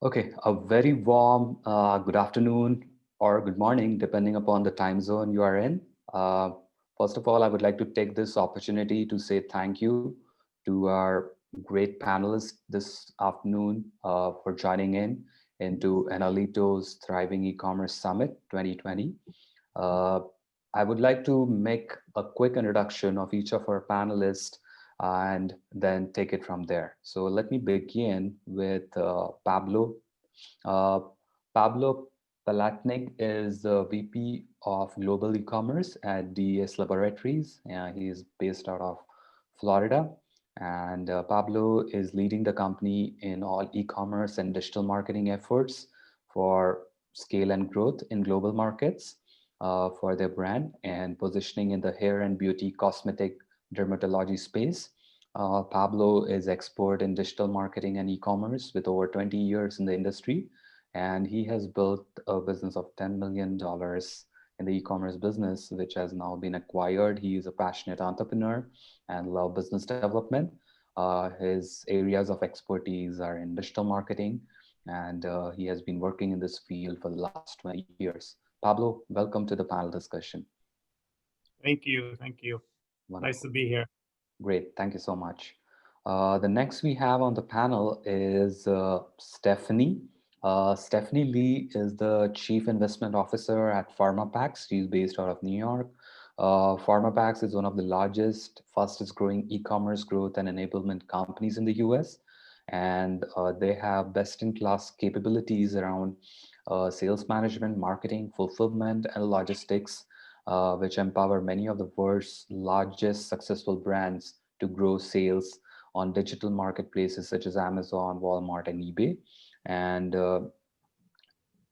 Okay, a very warm good afternoon or good morning, depending upon the time zone you are in. Uh, First of all, I would like to take this opportunity to say thank you to our great panelists this afternoon for joining into Enalito's Thriving E-commerce Summit 2020. Uh, I would like to make a quick introduction of each of our panelists and then take it from there. So let me begin with Pablo. Uh, Pablo Palatnik is the VP of Global E-commerce at DES Laboratories. He is based out of Florida. And Pablo is leading the company in all e-commerce and digital marketing efforts for scale and growth in global markets for their brand and positioning in the hair and beauty, cosmetic, dermatology space. Pablo is expert in digital marketing and e-commerce with over 20 years in the industry, and he has built a business of $10 million in the e-commerce business, which has now been acquired. He is a passionate entrepreneur and love business development. His areas of expertise are in digital marketing, and he has been working in this field for the last 20 years. Pablo, welcome to the panel discussion. Thank you. Thank you. Wonderful. Nice to be here. Great. Thank you so much. The next we have on the panel is Stephanie. Stephanie Lee is the Chief Investment Officer at Pharmapacks. She's based out of New York. Pharmapacks is one of the largest, fastest growing e-commerce growth and enablement companies in the US. And they have best-in-class capabilities around sales management, marketing, fulfillment, and logistics, which empower many of the world's largest successful brands to grow sales on digital marketplaces such as Amazon, Walmart, and eBay. And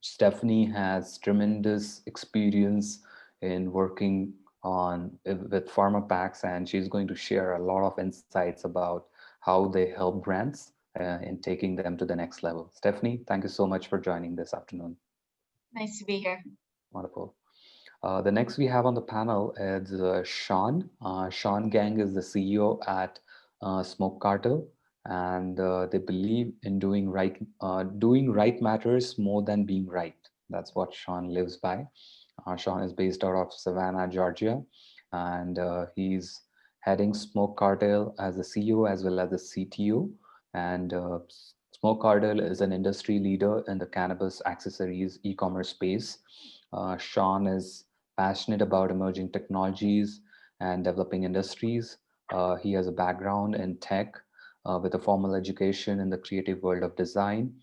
Stephanie has tremendous experience in working on with Pharmapacks, and she's going to share a lot of insights about how they help brands in taking them to the next level. Stephanie, thank you so much for joining this afternoon. Nice to be here. Wonderful. The next we have on the panel is Sean. Sean Geng is the CEO at Smoke Cartel, and they believe in doing right matters more than being right. That's what Sean lives by. Sean is based out of Savannah, Georgia, and he's heading Smoke Cartel as the CEO as well as the CTO. And Smoke Cartel is an industry leader in the cannabis accessories e-commerce space. Sean is passionate about emerging technologies and developing industries. He has a background in tech with a formal education in the creative world of design.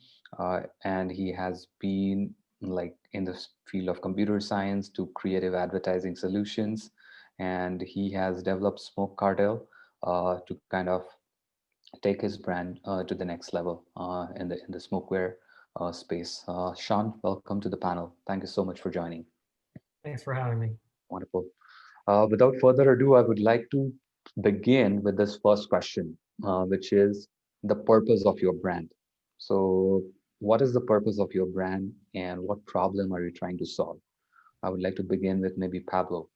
And he has been like in the field of computer science to creative advertising solutions. And he has developed Smoke Cartel to kind of take his brand to the next level in the smokewear space. Sean, welcome to the panel. Thank you so much for joining. Thanks for having me. Wonderful. Without further ado, I would like to begin with this first question, which is the purpose of your brand. So, what is the purpose of your brand and what problem are you trying to solve? I would like to begin with maybe Pablo.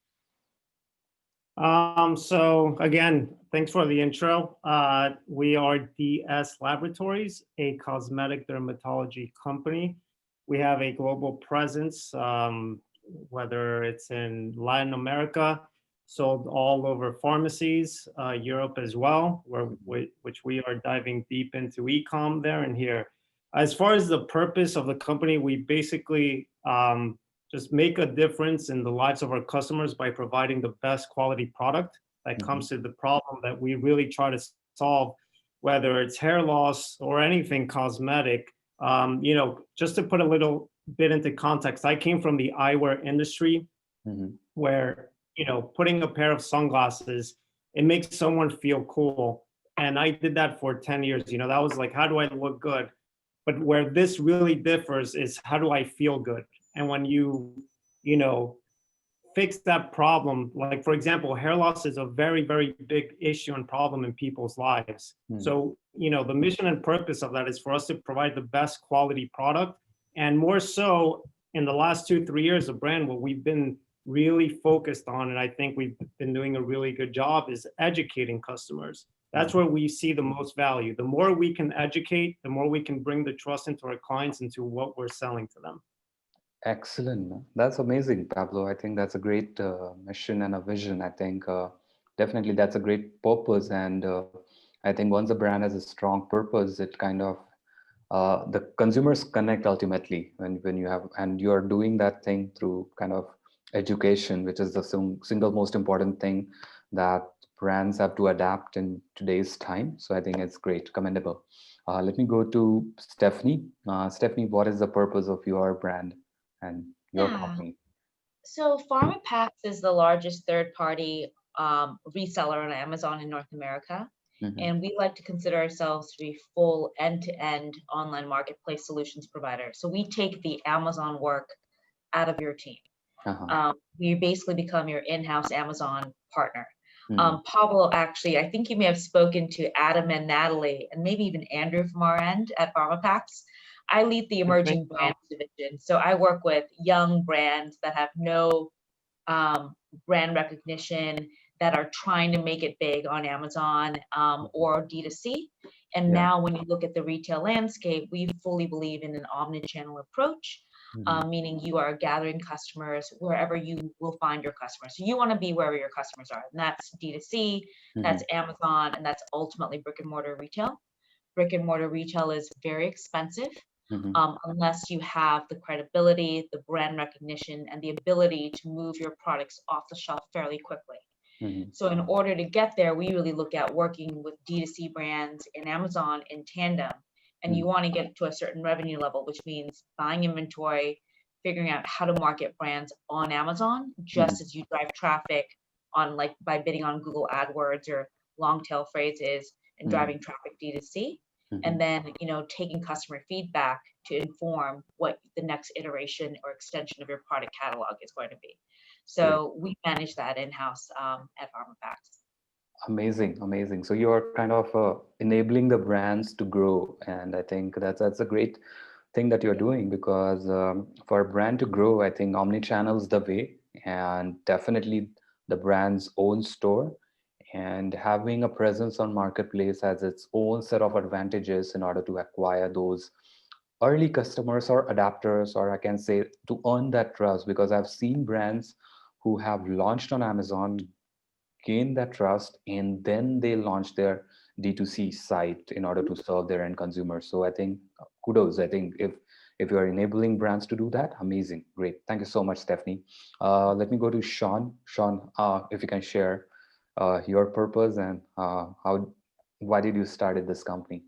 So again, thanks for the intro. We are DS Laboratories, a cosmetic dermatology company. We have a global presence, whether it's in Latin America, sold all over pharmacies, Europe as well, which we are diving deep into e-com there and here. As far as the purpose of the company, we basically just make a difference in the lives of our customers by providing the best quality product that comes to the problem that we really try to solve, whether it's hair loss or anything cosmetic. Just to put a little bit into context, I came from the eyewear industry where, putting a pair of sunglasses, it makes someone feel cool. And I did that for 10 years. That was like, how do I look good? But where this really differs is how do I feel good? And when you fix that problem, like for example, hair loss is a very, very big issue and problem in people's lives. So, the mission and purpose of that is for us to provide the best quality product. And more so in the last 2-3 years of brand, what we've been really focused on, and I think we've been doing a really good job, is educating customers. That's where we see the most value. The more we can educate, the more we can bring the trust into our clients, into what we're selling to them. Excellent. That's amazing, Pablo. I think that's a great mission and a vision. I think definitely that's a great purpose. And I think once a brand has a strong purpose, it kind of the consumers connect ultimately when you have, and you are doing that thing through kind of education, which is the single most important thing that brands have to adapt in today's time. So I think it's great, commendable. Let me go to Stephanie. Stephanie, what is the purpose of your brand and your Yeah. company? So Pharmapacks is the largest third-party reseller on Amazon in North America. Mhm. And we like to consider ourselves to be full end-to-end online marketplace solutions provider. So we take the Amazon work out of your team. Uh-huh. We basically become your in-house Amazon partner. Mhm. Pablo, actually, I think you may have spoken to Adam and Natalie, and maybe even Andrew from our end at Pharmapacks. I lead the I think emerging so. brands division. So I work with young brands that have no brand recognition, that are trying to make it big on Amazon or D2C. And Yeah. now when you look at the retail landscape, we fully believe in an omni-channel approach, Mhm. meaning you are gathering customers wherever you will find your customers. So you want to be wherever your customers are. And that's D2C, that's Mhm. Amazon, and that's ultimately brick and mortar retail. Brick and mortar retail is very expensive. Mhm. Unless you have the credibility, the brand recognition, and the ability to move your products off the shelf fairly quickly. Mhm. So in order to get there, we really look at working with D2C brands and Amazon in tandem. And you Mhm. want to get to a certain revenue level, which means buying inventory, figuring out how to market brands on Amazon, just Mhm. as you drive traffic on, like, by bidding on Google AdWords or long tail phrases and Mhm. driving traffic D2C. And Mhm. then, taking customer feedback to inform what the next iteration or extension of your product catalog is going to be. Great. So we manage that in-house at Pharmapacks. Amazing, amazing. So you're kind of enabling the brands to grow, and I think that's a great thing that you're doing, because for a brand to grow, I think omni-channel is the way, and definitely the brand's own store and having a presence on marketplace has its own set of advantages in order to acquire those early customers or adapters, or I can say to earn that trust, because I've seen brands who have launched on Amazon gain that trust, and then they launch their D2C site in order to serve their end consumers. So I think kudos. I think if you're enabling brands to do that, amazing, great. Thank you so much, Stephanie. Let me go to Sean. Sean, if you can share your purpose and why did you started this company?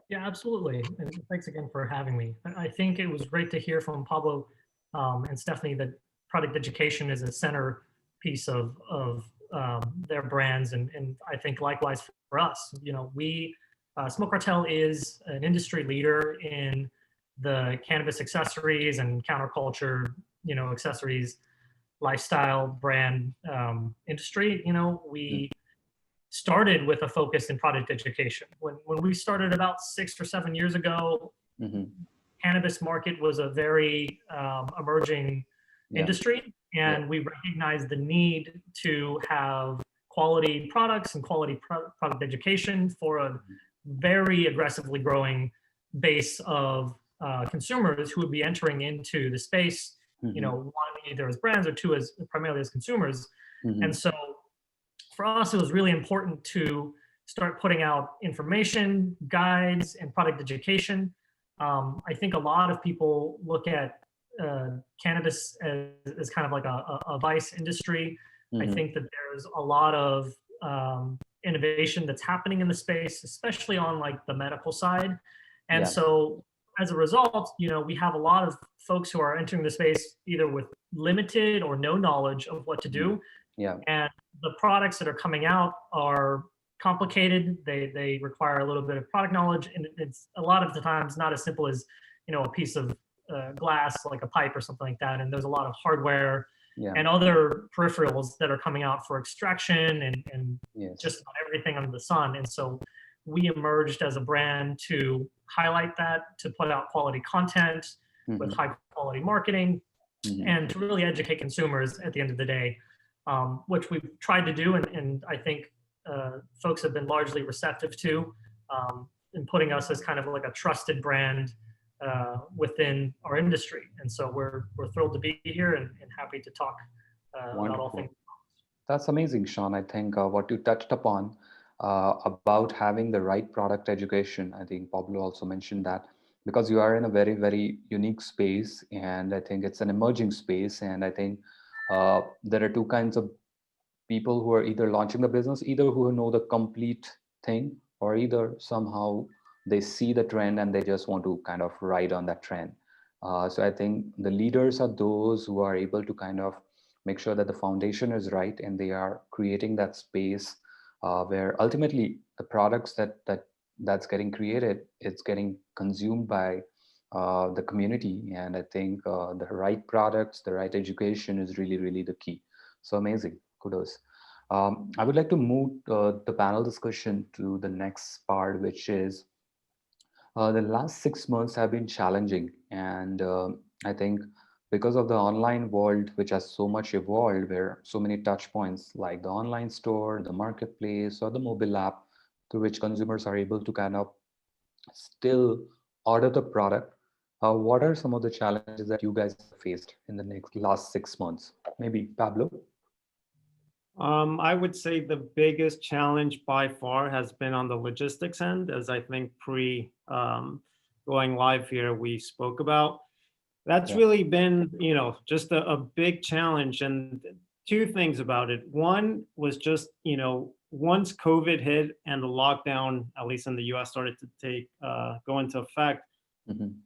Yeah, absolutely. And thanks again for having me. I think it was great to hear from Pablo and Stephanie that product education is a center piece of their brands. And I think likewise for us, Smoke Cartel is an industry leader in the cannabis accessories and counterculture, accessories, lifestyle brand industry. We started with a focus in product education. When we started about 6 or 7 years ago, Mm-hmm. cannabis market was a very emerging Yeah. industry, Yeah. and we recognized the need to have quality products and quality product education for a very aggressively growing base of consumers who would be entering into the space, Mm-hmm. one, either as brands, or two, as primarily as consumers. Mm-hmm. And so for us, it was really important to start putting out information, guides, and product education. I think a lot of people look at cannabis as kind of like a vice industry. I Mm-hmm. think that there's a lot of innovation that's happening in the space, especially on like the medical side. And Yeah. so as a result, we have a lot of folks who are entering the space either with limited or no knowledge of what to do. Yeah. And the products that are coming out are complicated. They require a little bit of product knowledge, and it's a lot of the times not as simple as a piece of glass, like a pipe or something like that. And there's a lot of hardware Yeah. and other peripherals that are coming out for extraction and Yes. just about everything under the sun. And so we emerged as a brand to highlight that, to put out quality content with Mm-hmm. high quality marketing, Mm-hmm. and to really educate consumers at the end of the day, which we've tried to do. And I think folks have been largely receptive to, in putting us as kind of like a trusted brand within our industry. And so we're thrilled to be here and happy to talk about all things. That's amazing, Sean. I think what you touched upon about having the right product education, I think Pablo also mentioned that, because you are in a very, very unique space, and I think it's an emerging space. And I think there are two kinds of people who are either launching the business, either who know the complete thing, or either somehow they see the trend and they just want to kind of ride on that trend. So I think the leaders are those who are able to kind of make sure that the foundation is right, and they are creating that space where ultimately the products that's getting created, it's getting consumed by the community. And I think the right products, the right education is really, really the key. So amazing. Kudos. I would like to move the panel discussion to the next part, which is the last 6 months have been challenging. And I think because of the online world, which has so much evolved, where so many touch points like the online store, the marketplace, or the mobile app, through which consumers are able to kind of still order the product. What are some of the challenges that you guys have faced in the last 6 months? Maybe Pablo? I would say the biggest challenge by far has been on the logistics end, as I think going live here, we spoke about. That's really been, just a big challenge. And two things about it. One was just, once COVID hit and the lockdown, at least in the US, started to go into effect,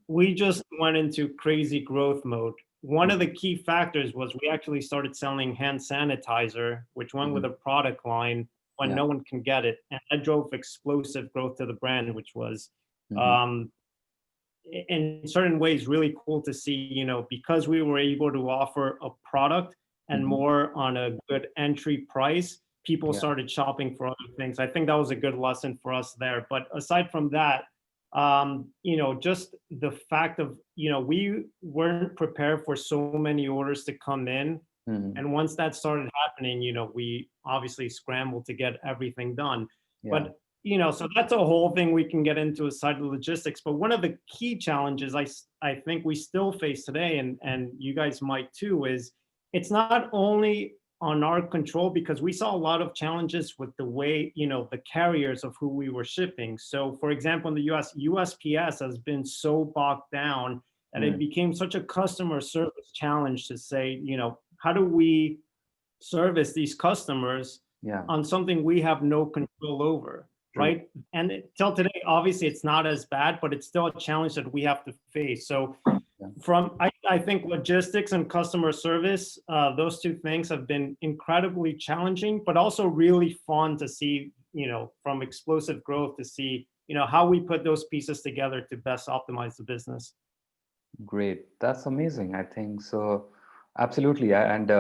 we just went into crazy growth mode. One of the key factors was we actually started selling hand sanitizer, which went with a product line when no one can get it. And that drove explosive growth to the brand, which was in certain ways really cool to see, because we were able to offer a product and more on a good entry price, people started shopping for other things. I think that was a good lesson for us there. But aside from that, just the fact of, we weren't prepared for so many orders to come in. And once that started happening, we obviously scrambled to get everything done. But, so that's a whole thing we can get into aside of the logistics. But one of the key challenges I think we still face today, and you guys might too, is it's not only on our control, because we saw a lot of challenges with the way, the carriers of who we were shipping. So for example, in the US, USPS has been so bogged down that it became such a customer service challenge to say, how do we service these customers on something we have no control over, right? And till today, obviously it's not as bad, but it's still a challenge that we have to face. So I think logistics and customer service, those two things have been incredibly challenging, but also really fun to see, from explosive growth to see, how we put those pieces together to best optimize the business. Great. That's amazing. I think so. Absolutely. And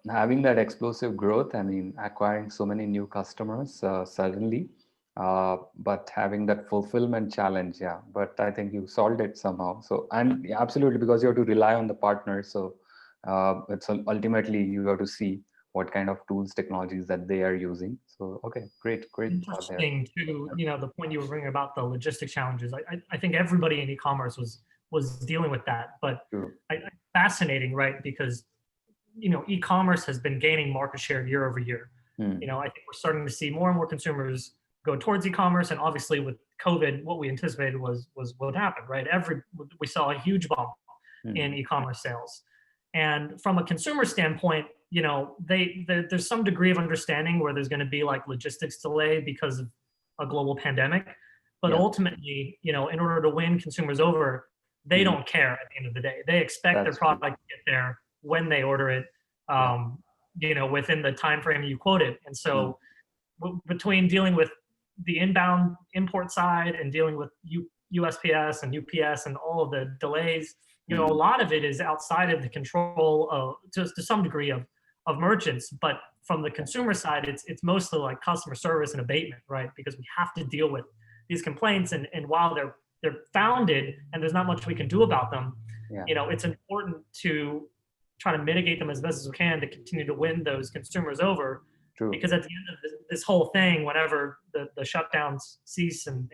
having that explosive growth, I mean, acquiring so many new customers suddenly, but having that fulfillment challenge, but I think you solved it somehow. So, and absolutely, because you have to rely on the partners. So it's ultimately you have to see what kind of tools, technologies that they are using. So, okay, great. Interesting too, the point you were bringing about the logistic challenges. I think everybody in e-commerce was dealing with that, but fascinating, right? Because, e-commerce has been gaining market share year over year. I think we're starting to see more and more consumers go towards e-commerce, and obviously with COVID, what we anticipated was what happened, right? We saw a huge bump in e-commerce sales, and from a consumer standpoint, there's some degree of understanding where there's going to be like logistics delay because of a global pandemic, but ultimately, in order to win consumers over, they don't care at the end of the day. They expect their product to get there when they order it, within the time frame you quoted. And so between dealing with the inbound import side and dealing with USPS and UPS and all of the delays, a lot of it is outside of the control of, just to some degree, of merchants. But from the consumer side, it's mostly like customer service and abatement, right? Because we have to deal with these complaints, and while they're founded and there's not much we can do about them, it's important to try to mitigate them as best as we can to continue to win those consumers over. True. Because at the end of this whole thing, whenever the shutdowns cease and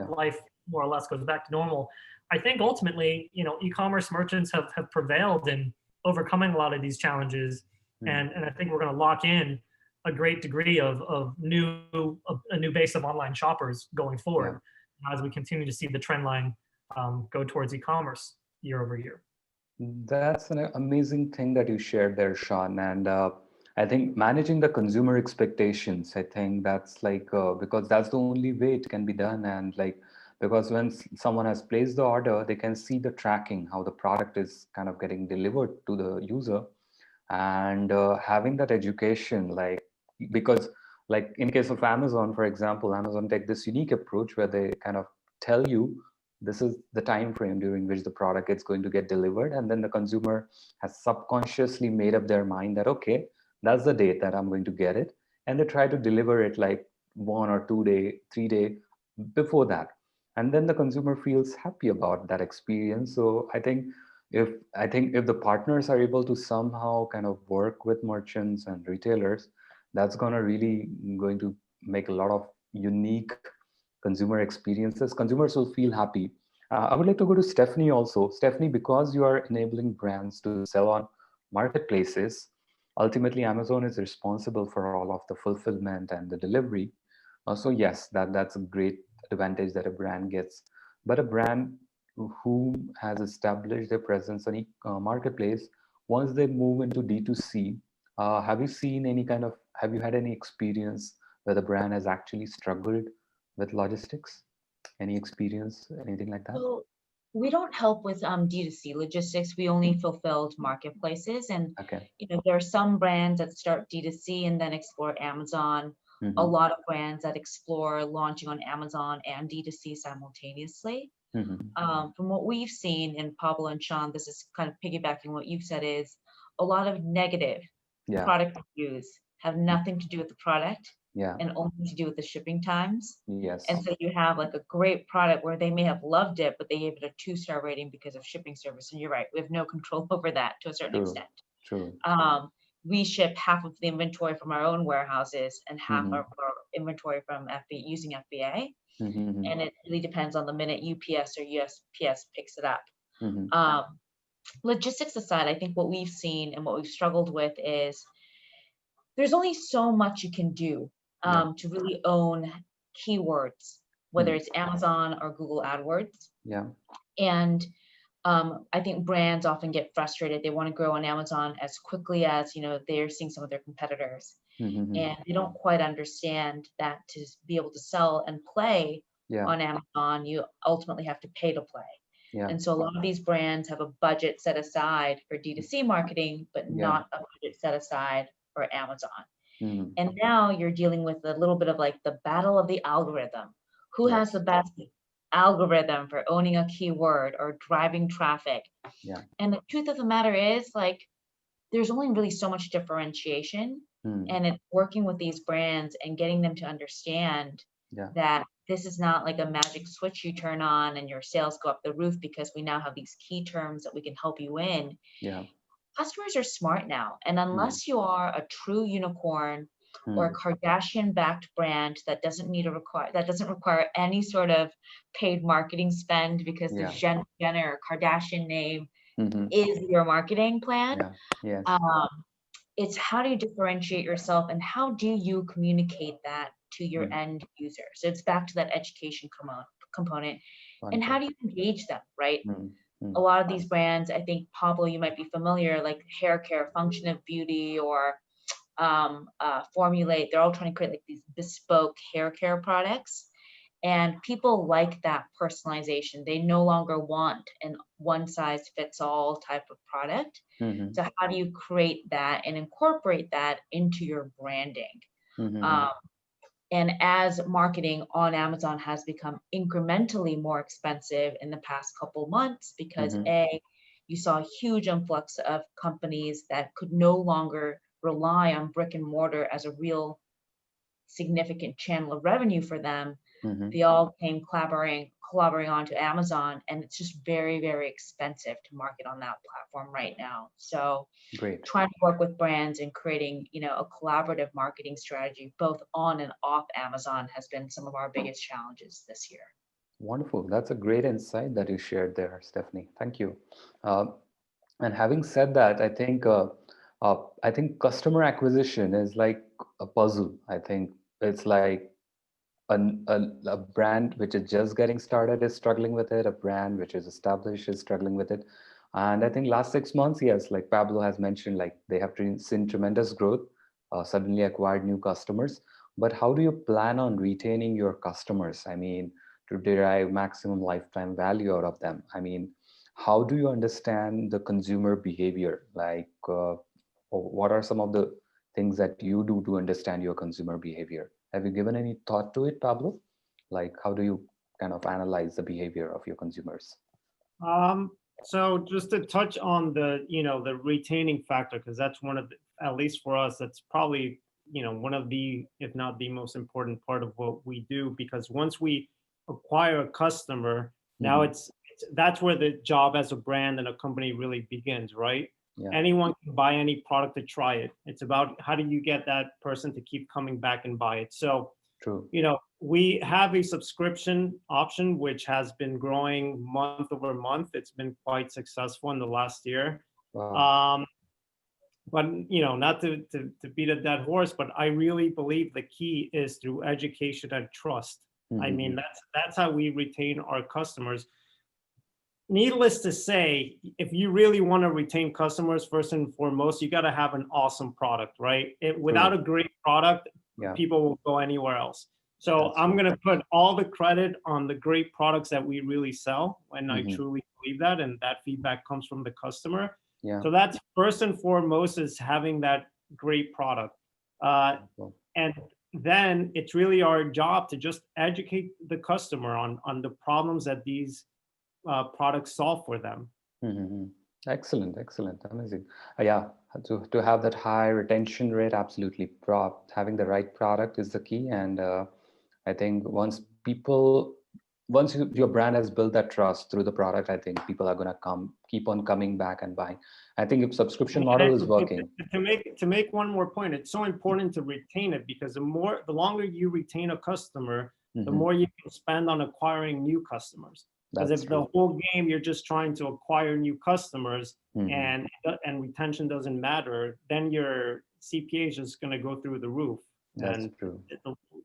life more or less goes back to normal, I think ultimately, e-commerce merchants have prevailed in overcoming a lot of these challenges. And I think we're going to lock in a great degree of a new base of online shoppers going forward as we continue to see the trend line go towards e-commerce year over year. That's an amazing thing that you shared there, Sean. And I think managing the consumer expectations, I think that's like, because that's the only way it can be done. And like, because when someone has placed the order, they can see the tracking, how the product is kind of getting delivered to the user. And having that education, like, because like in case of Amazon, for example, Amazon take this unique approach where they kind of tell you this is the time frame during which the product is going to get delivered, and then the consumer has subconsciously made up their mind that okay, that's the date that I'm going to get it, and they try to deliver it like 1 or 2 day, 3 day before that, and then the consumer feels happy about that experience. So if the partners are able to somehow kind of work with merchants and retailers, that's going to make a lot of unique consumer experiences. Consumers will feel happy. I would like to go to Stephanie also. Stephanie, because you are enabling brands to sell on marketplaces, ultimately Amazon is responsible for all of the fulfillment and the delivery. So yes, that's a great advantage that a brand gets. But a brand who has established their presence on marketplace, once they move into D2C, have you had any experience where the brand has actually struggled with logistics? Any experience, anything like that? So we don't help with D2C logistics. We only fulfilled marketplaces, and Okay. there are some brands that start D2C and then explore Amazon. A lot of brands that explore launching on Amazon and D2C simultaneously. From what we've seen, and Pablo and Sean, this is kind of piggybacking what you've said, is a lot of negative product reviews have nothing to do with the product and only to do with the shipping times. Yes. And so you have like a great product where they may have loved it, but they gave it a 2-star rating because of shipping service. And you're right, we have no control over that to a certain extent. True. We ship half of the inventory from our own warehouses and half of our inventory from using FBA. And it really depends on the minute UPS or USPS picks it up. Logistics aside, I think what we've seen and what we've struggled with is there's only so much you can do to really own keywords, whether it's Amazon or Google AdWords. And I think brands often get frustrated. They want to grow on Amazon as quickly as, they're seeing some of their competitors. And they don't quite understand that to be able to sell and play on Amazon, you ultimately have to pay to play. And so a lot of these brands have a budget set aside for D2C marketing, but not a budget set aside for Amazon. And now you're dealing with a little bit of like the battle of the algorithm. Who has the best algorithm for owning a keyword or driving traffic? And the truth of the matter is, like, there's only really so much differentiation, and it's working with these brands and getting them to understand that this is not like a magic switch you turn on and your sales go up the roof because we now have these key terms that we can help you in. Customers are smart now, and unless you are a true unicorn or a Kardashian-backed brand that doesn't require any sort of paid marketing spend because the Jenner or Kardashian name is your marketing plan. It's how do you differentiate yourself and how do you communicate that to your end user? So it's back to that education component. And how do you engage them, right? A lot of these brands, I think, Pablo, you might be familiar, like hair care, Function of Beauty, or Formulate. They're all trying to create like these bespoke hair care products. And people like that personalization. They no longer want an one-size-fits-all type of product. So how do you create that and incorporate that into your branding? And as marketing on Amazon has become incrementally more expensive in the past couple months, because you saw a huge influx of companies that could no longer rely on brick and mortar as a real significant channel of revenue for them. They all came collaborating onto Amazon, and it's just very, very expensive to market on that platform right now. So Great. trying to work with brands and creating, a collaborative marketing strategy, both on and off Amazon, has been some of our biggest challenges this year. Wonderful. That's a great insight that you shared there, Stephanie. Thank you. Uh, and having said that, I think customer acquisition is like a puzzle. I think it's like a brand which is just getting started is struggling with it. A brand which is established is struggling with it. And I think last 6 months, yes, like Pablo has mentioned, like they have seen tremendous growth, suddenly acquired new customers. But how do you plan on retaining your customers? I mean, to derive maximum lifetime value out of them. I mean, how do you understand the consumer behavior? Like, what are some of the things that you do to understand your consumer behavior? Have you given any thought to it, Pablo? Like, how do you kind of analyze the behavior of your consumers? So just to touch on the retaining factor, because that's one of the, at least for us, that's probably, one of the, if not the most important part of what we do, because once we acquire a customer, now that's where the job as a brand and a company really begins, right? Yeah. Anyone can buy any product to try it. It's about how do you get that person to keep coming back and buy it. So, True. We have a subscription option, which has been growing month over month. It's been quite successful in the last year. Wow. But, not to beat a dead horse, but I really believe the key is through education and trust. I mean, that's how we retain our customers. Needless to say, if you really want to retain customers, first and foremost, you got to have an awesome product, right? Without a great product, people will go anywhere else. So I'm going to put all the credit on the great products that we really sell, and I truly believe that, and that feedback comes from the customer. Yeah. So that's first and foremost, is having that great product. And then it's really our job to just educate the customer on the problems that these products solve for them. Excellent, amazing. Yeah, to have that high retention rate, absolutely. Having the right product is the key, and I think once your brand has built that trust through the product, I think people are gonna keep on coming back and buying. I think if subscription model is working. To make one more point, it's so important to retain it, because the longer you retain a customer, the more you can spend on acquiring new customers. Because if the whole game you're just trying to acquire new customers and retention doesn't matter, then your CPA is just going to go through the roof. That's true.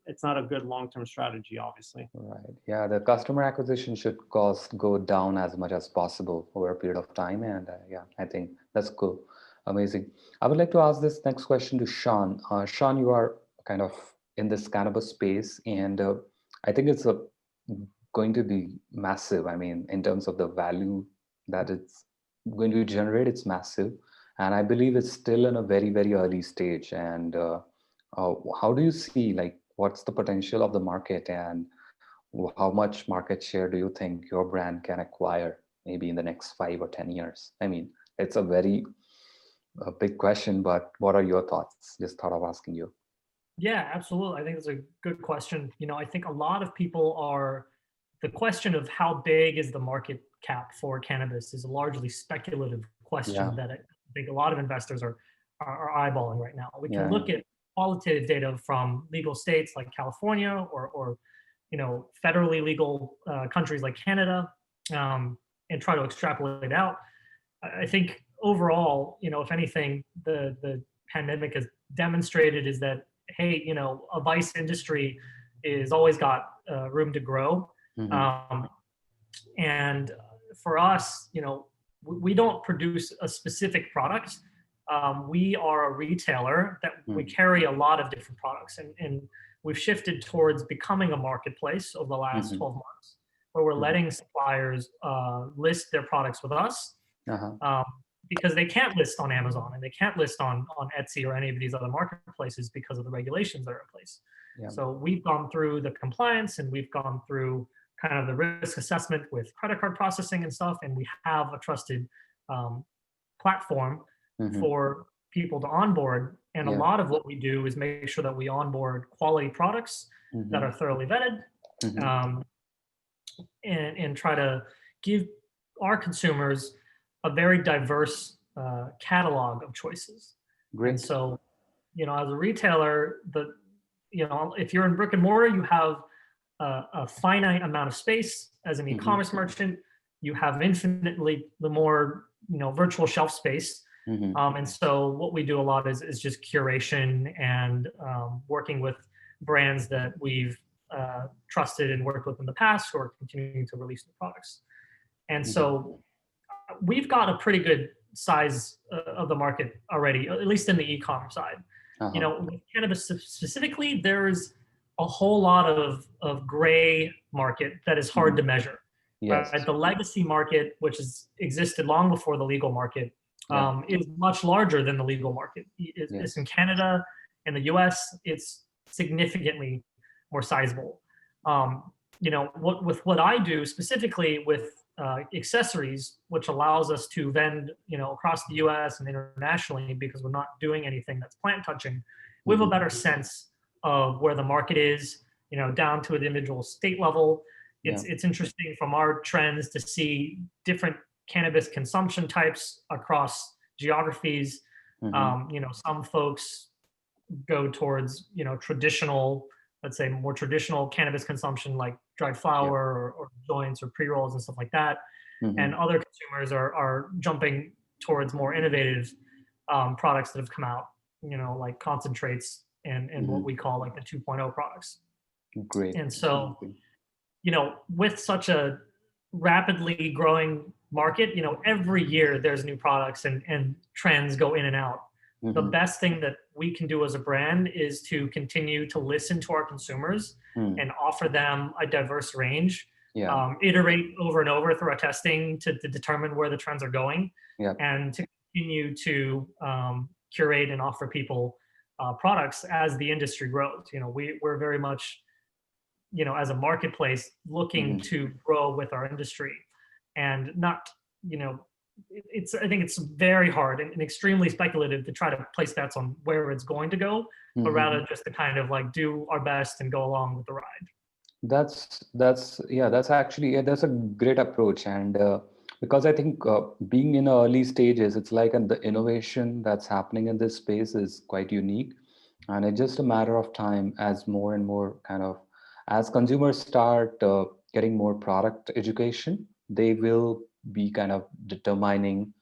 It's not a good long-term strategy, obviously. Right. Yeah, the customer acquisition should cost go down as much as possible over a period of time. And yeah, I think that's cool. Amazing. I would like to ask this next question to Sean. Sean, you are kind of in this cannabis space, and I think it's going to be massive. I mean, in terms of the value that it's going to generate, it's massive. And I believe it's still in a very, very early stage. And how do you see, like, what's the potential of the market, and how much market share do you think your brand can acquire maybe in the next 5 or 10 years? I mean, it's a very big question, but what are your thoughts? Just thought of asking you. Yeah, absolutely. I think it's a good question. I think a lot of people the question of how big is the market cap for cannabis is a largely speculative question that I think a lot of investors are eyeballing right now. We can look at qualitative data from legal states like California or federally legal countries like Canada, and try to extrapolate out. I think overall, if anything, the pandemic has demonstrated is that, hey, a vice industry is always got room to grow. And for us, we don't produce a specific product. We are a retailer that we carry a lot of different products, and we've shifted towards becoming a marketplace over the last 12 months, where we're letting suppliers list their products with us, because they can't list on Amazon and they can't list on Etsy or any of these other marketplaces because of the regulations that are in place. So we've gone through the compliance, and we've gone through kind of the risk assessment with credit card processing and stuff, and we have a trusted platform for people to onboard. And a lot of what we do is make sure that we onboard quality products that are thoroughly vetted, and try to give our consumers a very diverse catalog of choices. Great. And so, as a retailer, if you're in brick and mortar, you have a finite amount of space. As an e-commerce merchant, you have infinitely the more virtual shelf space. And so what we do a lot is just curation and working with brands that we've trusted and worked with in the past, who are continuing to release new products. And so we've got a pretty good size of the market already, at least in the e-commerce side. With cannabis specifically, there's a whole lot of gray market that is hard to measure. Yes. Right? The legacy market, which has existed long before the legal market, is much larger than the legal market. It's in Canada and the US, it's significantly more sizable. What I do specifically with accessories, which allows us to vend, across the US and internationally, because we're not doing anything that's plant touching, we have a better sense of where the market is, down to an individual state level. It's interesting from our trends to see different cannabis consumption types across geographies. Some folks go towards, traditional, let's say more traditional cannabis consumption, like dried flower or joints or pre-rolls and stuff like that. And other consumers are jumping towards more innovative products that have come out, like concentrates and what we call like the 2.0 products. Great. And so, with such a rapidly growing market, every year there's new products and trends go in and out. The best thing that we can do as a brand is to continue to listen to our consumers and offer them a diverse range, iterate over and over through our testing to determine where the trends are going, and to continue to curate and offer people products as the industry grows. We're very much, as a marketplace, looking to grow with our industry, and not, I think it's very hard and extremely speculative to try to place bets on where it's going to go, but rather just to kind of like do our best and go along with the ride. That's actually that's a great approach. And because I think being in early stages, it's like, and the innovation that's happening in this space is quite unique. And it's just a matter of time as more and more as consumers start getting more product education, they will be kind of determining,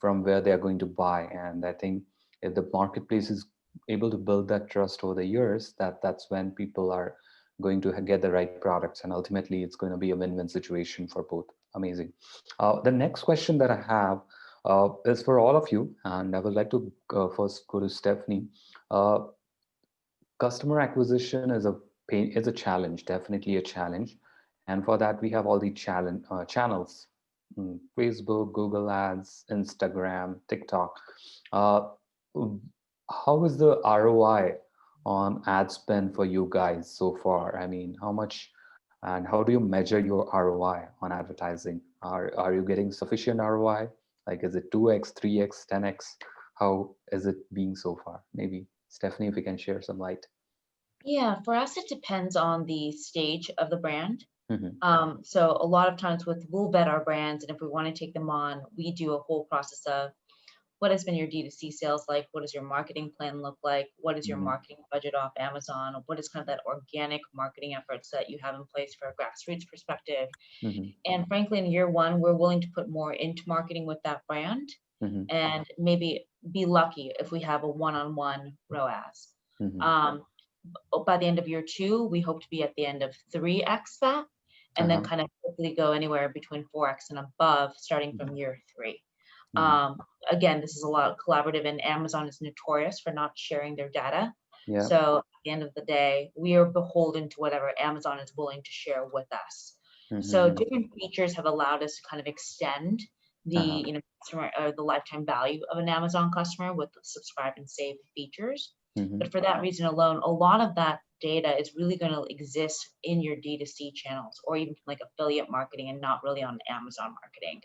from where they're going to buy. And I think if the marketplace is able to build that trust over the years, that's when people are going to get the right products. And ultimately, it's going to be a win-win situation for both. Amazing. The next question that I have is for all of you. And I would like to first go to Stephanie. Customer acquisition is a challenge, definitely a challenge. And for that, we have all the channels, Facebook, Google Ads, Instagram, TikTok. How is the ROI on ad spend for you guys so far? I mean, how much and how do you measure your ROI on advertising? Are you getting sufficient ROI? Like, is it 2x, 3x, 10x? How is it being so far? Maybe Stephanie, if you can share some light. Yeah, for us, it depends on the stage of the brand. So a lot of times we'll vet our brands, and if we want to take them on, we do a whole process of what has been your D2C sales like? What does your marketing plan look like? What is your marketing budget off Amazon? What is kind of that organic marketing efforts that you have in place for a grassroots perspective? And frankly, in year one, we're willing to put more into marketing with that brand and maybe be lucky if we have a one-on-one ROAS. By the end of year two, we hope to be at the end of 3x that, and then kind of quickly go anywhere between 4x and above starting from year three. Again, this is a lot collaborative, and Amazon is notorious for not sharing their data. So at the end of the day, we are beholden to whatever Amazon is willing to share with us. So different features have allowed us to kind of extend the customer or the lifetime value of an Amazon customer with the subscribe and save features. But for that reason alone, a lot of that data is really going to exist in your D2C channels or even like affiliate marketing and not really on Amazon marketing.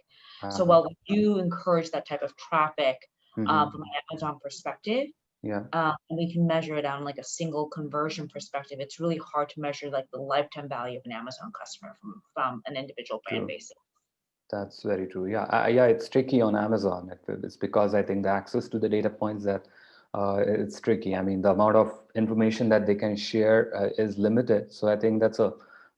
So while we do encourage that type of traffic from an Amazon perspective, Yeah. And we can measure it on like a single conversion perspective. It's really hard to measure like the lifetime value of an Amazon customer from an individual brand True. basis. That's very true. Yeah, yeah, it's tricky on Amazon. It's because I think the access to the data points that it's tricky. I mean, the amount of information that they can share is limited. So I think that's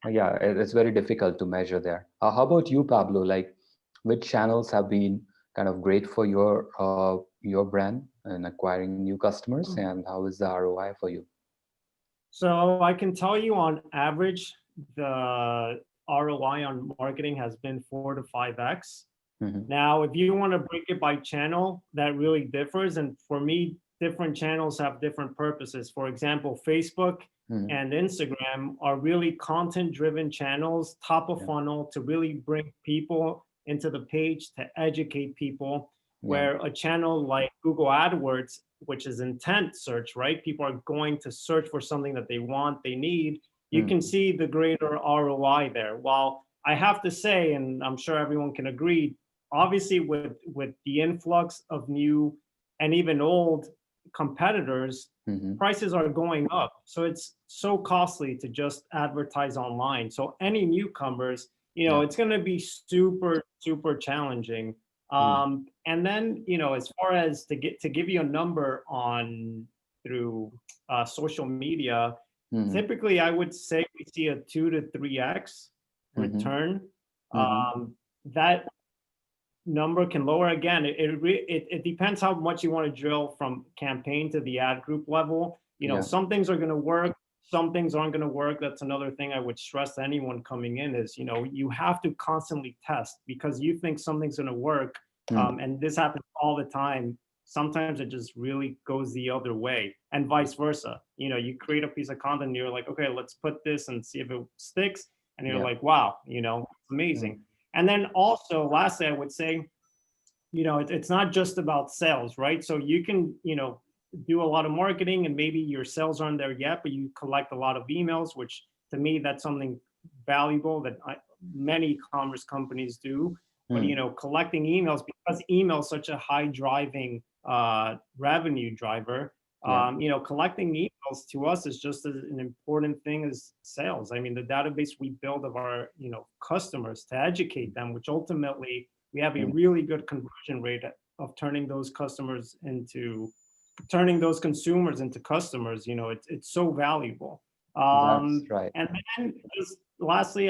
yeah, it's very difficult to measure there. How about you, Pablo? Like, which channels have been kind of great for your brand in acquiring new customers, and how is the ROI for you? So I can tell you on average, the ROI on marketing has been 4 to 5x. Mm-hmm. Now, if you want to break it by channel, that really differs. And for me, different channels have different purposes. For example, Facebook Mm-hmm. and Instagram are really content-driven channels, top of Yeah. funnel, to really bring people into the page, to educate people, Yeah. where a channel like Google AdWords, which is intent search, right? People are going to search for something that they want, they need. You can see the greater ROI there. While I have to say, and I'm sure everyone can agree, obviously with the influx of new and even old competitors, Mm-hmm. prices are going up. So it's so costly to just advertise online. So any newcomers, Yeah. it's going to be super, super challenging. And then, as far as to give you a number on through social media, Mm-hmm. typically I would say we see a 2 to 3x Mm-hmm. return. Mm-hmm. That number can lower again. It depends how much you want to drill from campaign to the ad group level. Yeah. Some things are going to work, some things aren't going to work. That's another thing I would stress to anyone coming in is, you have to constantly test, because you think something's going to work. And this happens all the time. Sometimes it just really goes the other way, and vice versa. You create a piece of content and you're like, okay, let's put this and see if it sticks. And you're Yeah. like, wow, it's amazing. And then also, lastly, I would say, it's not just about sales, right? So you can, do a lot of marketing and maybe your sales aren't there yet, but you collect a lot of emails, which to me, that's something valuable that many commerce companies do. But, collecting emails, because email is such a high driving revenue driver, Yeah. collecting emails to us is just as an important thing as sales. I mean, the database we build of our, customers to educate them, which ultimately we have a really good conversion rate of turning those consumers into customers. It's so valuable. That's right. And then just lastly,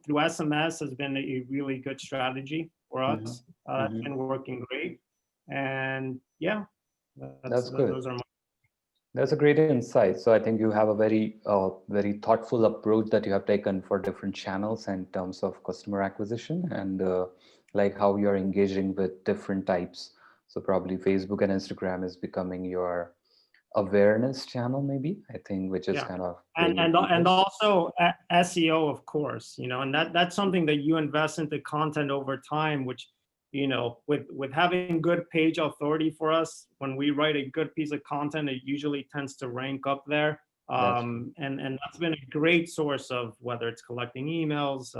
through SMS has been a really good strategy for us. It's been working great. And yeah, That's good. those are my. That's a great insight. So I think you have a very thoughtful approach that you have taken for different channels in terms of customer acquisition and like how you're engaging with different types. So probably Facebook and Instagram is becoming your awareness channel, maybe, I think, which is Yeah. kind of And also SEO, of course, and that's something that you invest into content over time, which, with having good page authority for us, when we write a good piece of content, it usually tends to rank up there. And that's been a great source of whether it's collecting emails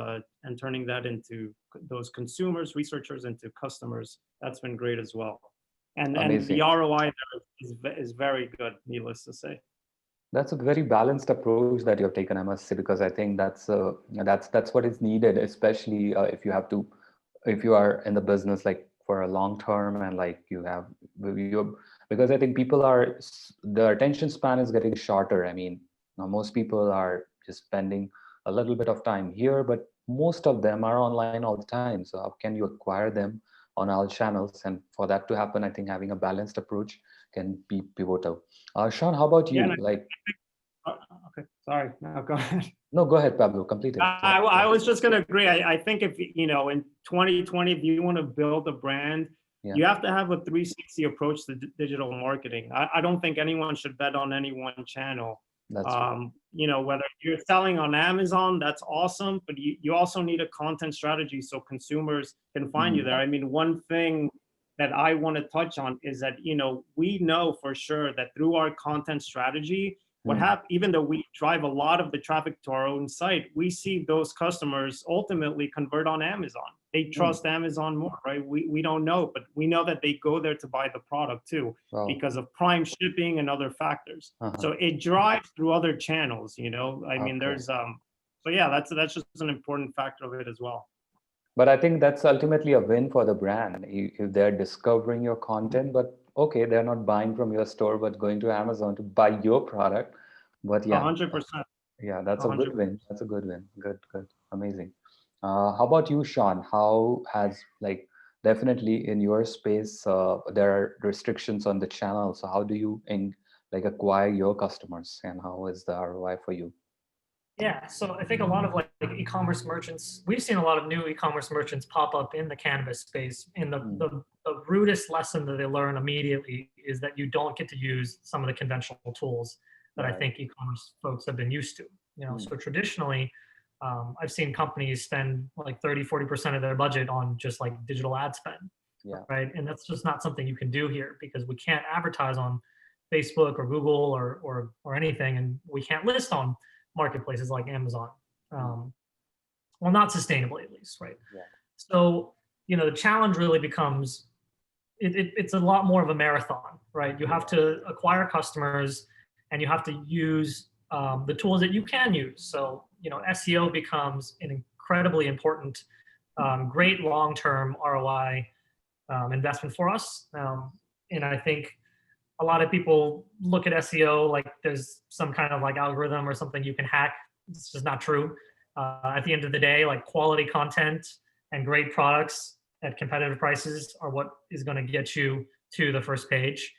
and turning that into those consumers, researchers into customers. That's been great as well. And the amazing. ROI there is very good, needless to say. That's a very balanced approach that you have taken, I must say, because I think that's what is needed, especially if you are in the business like for a long term and like you because I think the attention span is getting shorter. I mean, now most people are just spending a little bit of time here, but most of them are online all the time. So how can you acquire them on all channels? And for that to happen, I think having a balanced approach can be pivotal. Sean, how about you? Yeah, okay, sorry. No, go ahead. No, go ahead, Pablo. Complete it. I was just going to agree. I think if, in 2020, if you want to build a brand, you have to have a 360 approach to digital marketing. I don't think anyone should bet on any one channel. That's right. Whether you're selling on Amazon, that's awesome, but you also need a content strategy so consumers can find you there. I mean, one thing that I want to touch on is that, we know for sure that through our content strategy, Even though we drive a lot of the traffic to our own site, we see those customers ultimately convert on Amazon. They trust Amazon more, right? We don't know, but we know that they go there to buy the product too, because of prime shipping and other factors. So it drives through other channels, you know. I mean, there's so yeah, that's just an important factor of it as well. But I think that's ultimately a win for the brand if they're discovering your content, but okay, they're not buying from your store, but going to Amazon to buy your product. But yeah, 100%. yeah, that's a 100%. good win. That's a good win. Good, good, amazing. How about you, Sean? How has like definitely in your space there are restrictions on the channel. So how do you like acquire your customers, and how is the ROI for you? Yeah, so I think a lot of like e-commerce merchants, we've seen a lot of new e-commerce merchants pop up in the cannabis space. And the rudest lesson that they learn immediately is that you don't get to use some of the conventional tools that I think e-commerce folks have been used to. You know, so traditionally, I've seen companies spend like 30-40% of their budget on just like digital ad spend, right? And that's just not something you can do here, because we can't advertise on Facebook or Google or anything, and we can't list on marketplaces like Amazon. Well, not sustainably at least, right? So, you know, the challenge really becomes, it's a lot more of a marathon, right? You have to acquire customers, and you have to use the tools that you can use. So, you know, SEO becomes an incredibly important, great long-term ROI investment for us. And I think a lot of people look at SEO like there's some kind of like algorithm or something you can hack. It's just not true. At the end of the day, like quality content and great products at competitive prices are what is going to get you to the first page.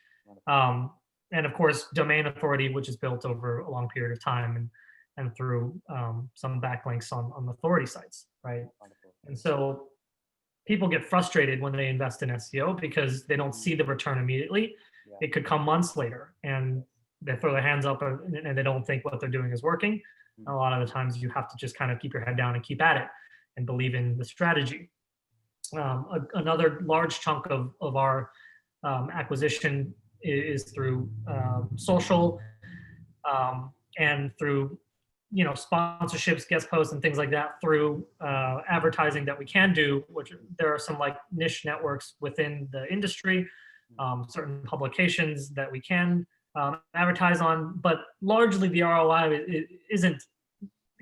And of course, domain authority, which is built over a long period of time and through some backlinks on authority sites, right? And so people get frustrated when they invest in SEO because they don't see the return immediately. It could come months later, and they throw their hands up and they don't think what they're doing is working. A lot of the times you have to just kind of keep your head down and keep at it and believe in the strategy. Another large chunk of our acquisition is through social and through, you know, sponsorships, guest posts, and things like that, through advertising that we can do, which there are some like niche networks within the industry, certain publications that we can advertise on, but largely the ROI isn't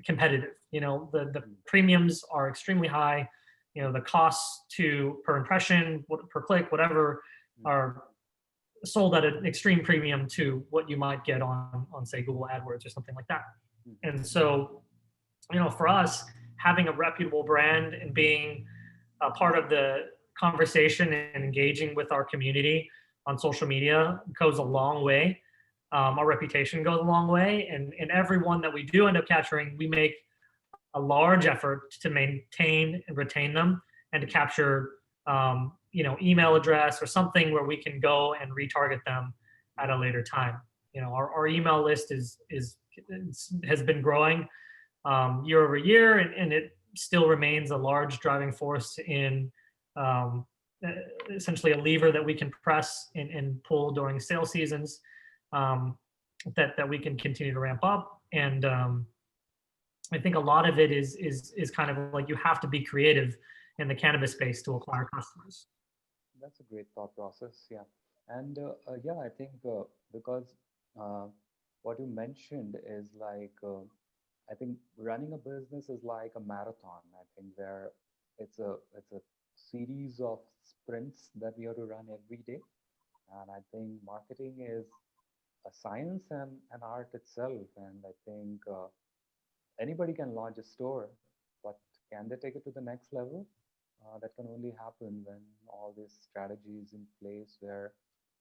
competitive. You know, the premiums are extremely high. You know, the costs per impression, per click, whatever, are sold at an extreme premium to what you might get on say Google AdWords or something like that. And so, you know, for us, having a reputable brand and being a part of the conversation and engaging with our community on social media goes a long way. Our reputation goes a long way, and everyone that we do end up capturing, we make a large effort to maintain and retain them, and to capture you know, email address or something where we can go and retarget them at a later time. You know, our email list has been growing year over year, and it still remains a large driving force in essentially a lever that we can press and pull during sales seasons, that we can continue to ramp up. And I think a lot of it is kind of like you have to be creative in the cannabis space to acquire customers. That's a great thought process. Yeah. And yeah, I think because what you mentioned is like, I think running a business is like a marathon. I think it's a series of sprints that we have to run every day. And I think marketing is a science and an art itself. And I think anybody can launch a store, but can they take it to the next level? That can only happen when all these strategies in place, where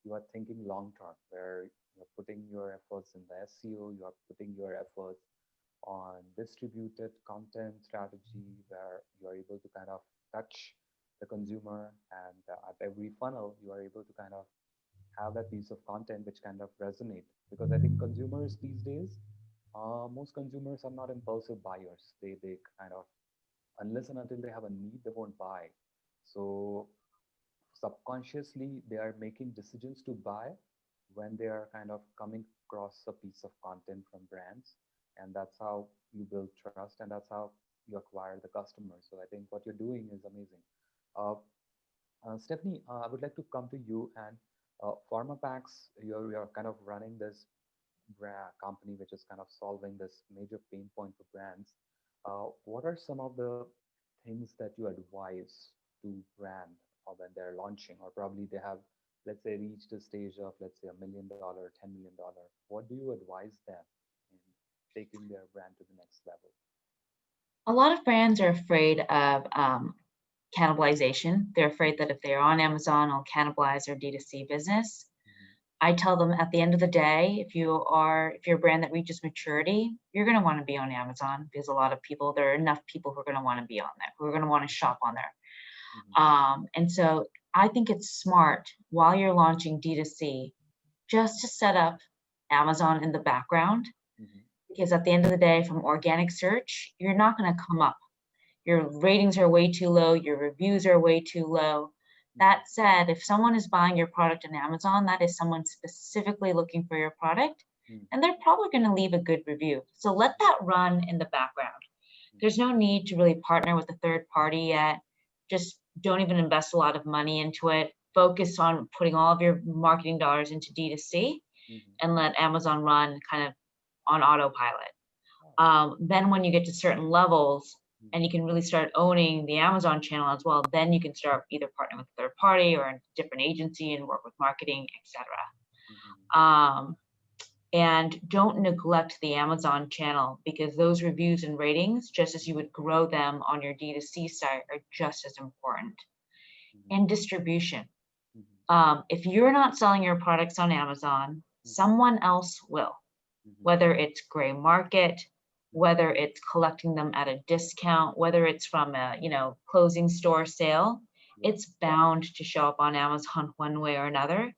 you are thinking long term, where you're putting your efforts in the SEO, you are putting your efforts on distributed content strategy, where you are able to kind of touch the consumer, and at every funnel you are able to kind of have that piece of content which kind of resonate. Because I think consumers these days, most consumers are not impulsive buyers. They kind of, unless and until they have a need, they won't buy. So subconsciously they are making decisions to buy when they are kind of coming across a piece of content from brands, and that's how you build trust, and that's how you acquire the customers. So I think what you're doing is amazing. Uh, Stephanie, I would like to come to you and Pharmapacks. You're kind of running this company which is kind of solving this major pain point for brands. What are some of the things that you advise to brand when they're launching, or probably they have, let's say, reached a stage of, let's say, $1 million, $10 million? What do you advise them in taking their brand to the next level? A lot of brands are afraid of cannibalization. They're afraid that if they're on Amazon, it'll cannibalize their D2C business. I tell them at the end of the day, if you're a brand that reaches maturity, you're going to want to be on Amazon, because a lot of people, there are enough people who are going to want to be on there, who are going to want to shop on there. And so I think it's smart while you're launching D2C, just to set up Amazon in the background, because at the end of the day, from organic search, you're not going to come up. Your ratings are way too low. Your reviews are way too low. That said, if someone is buying your product on Amazon, that is someone specifically looking for your product, and they're probably going to leave a good review. So let that run in the background. There's no need to really partner with a third party yet. Just don't even invest a lot of money into it. Focus on putting all of your marketing dollars into D2C and let Amazon run kind of on autopilot. Then when you get to certain levels, and you can really start owning the Amazon channel as well, then you can start either partnering with a third party or a different agency and work with marketing, etc. And don't neglect the Amazon channel, because those reviews and ratings, just as you would grow them on your D2C site, are just as important. And distribution. If you're not selling your products on Amazon, someone else will, whether it's gray market, whether it's collecting them at a discount, whether it's from a closing store sale, it's bound to show up on Amazon one way or another.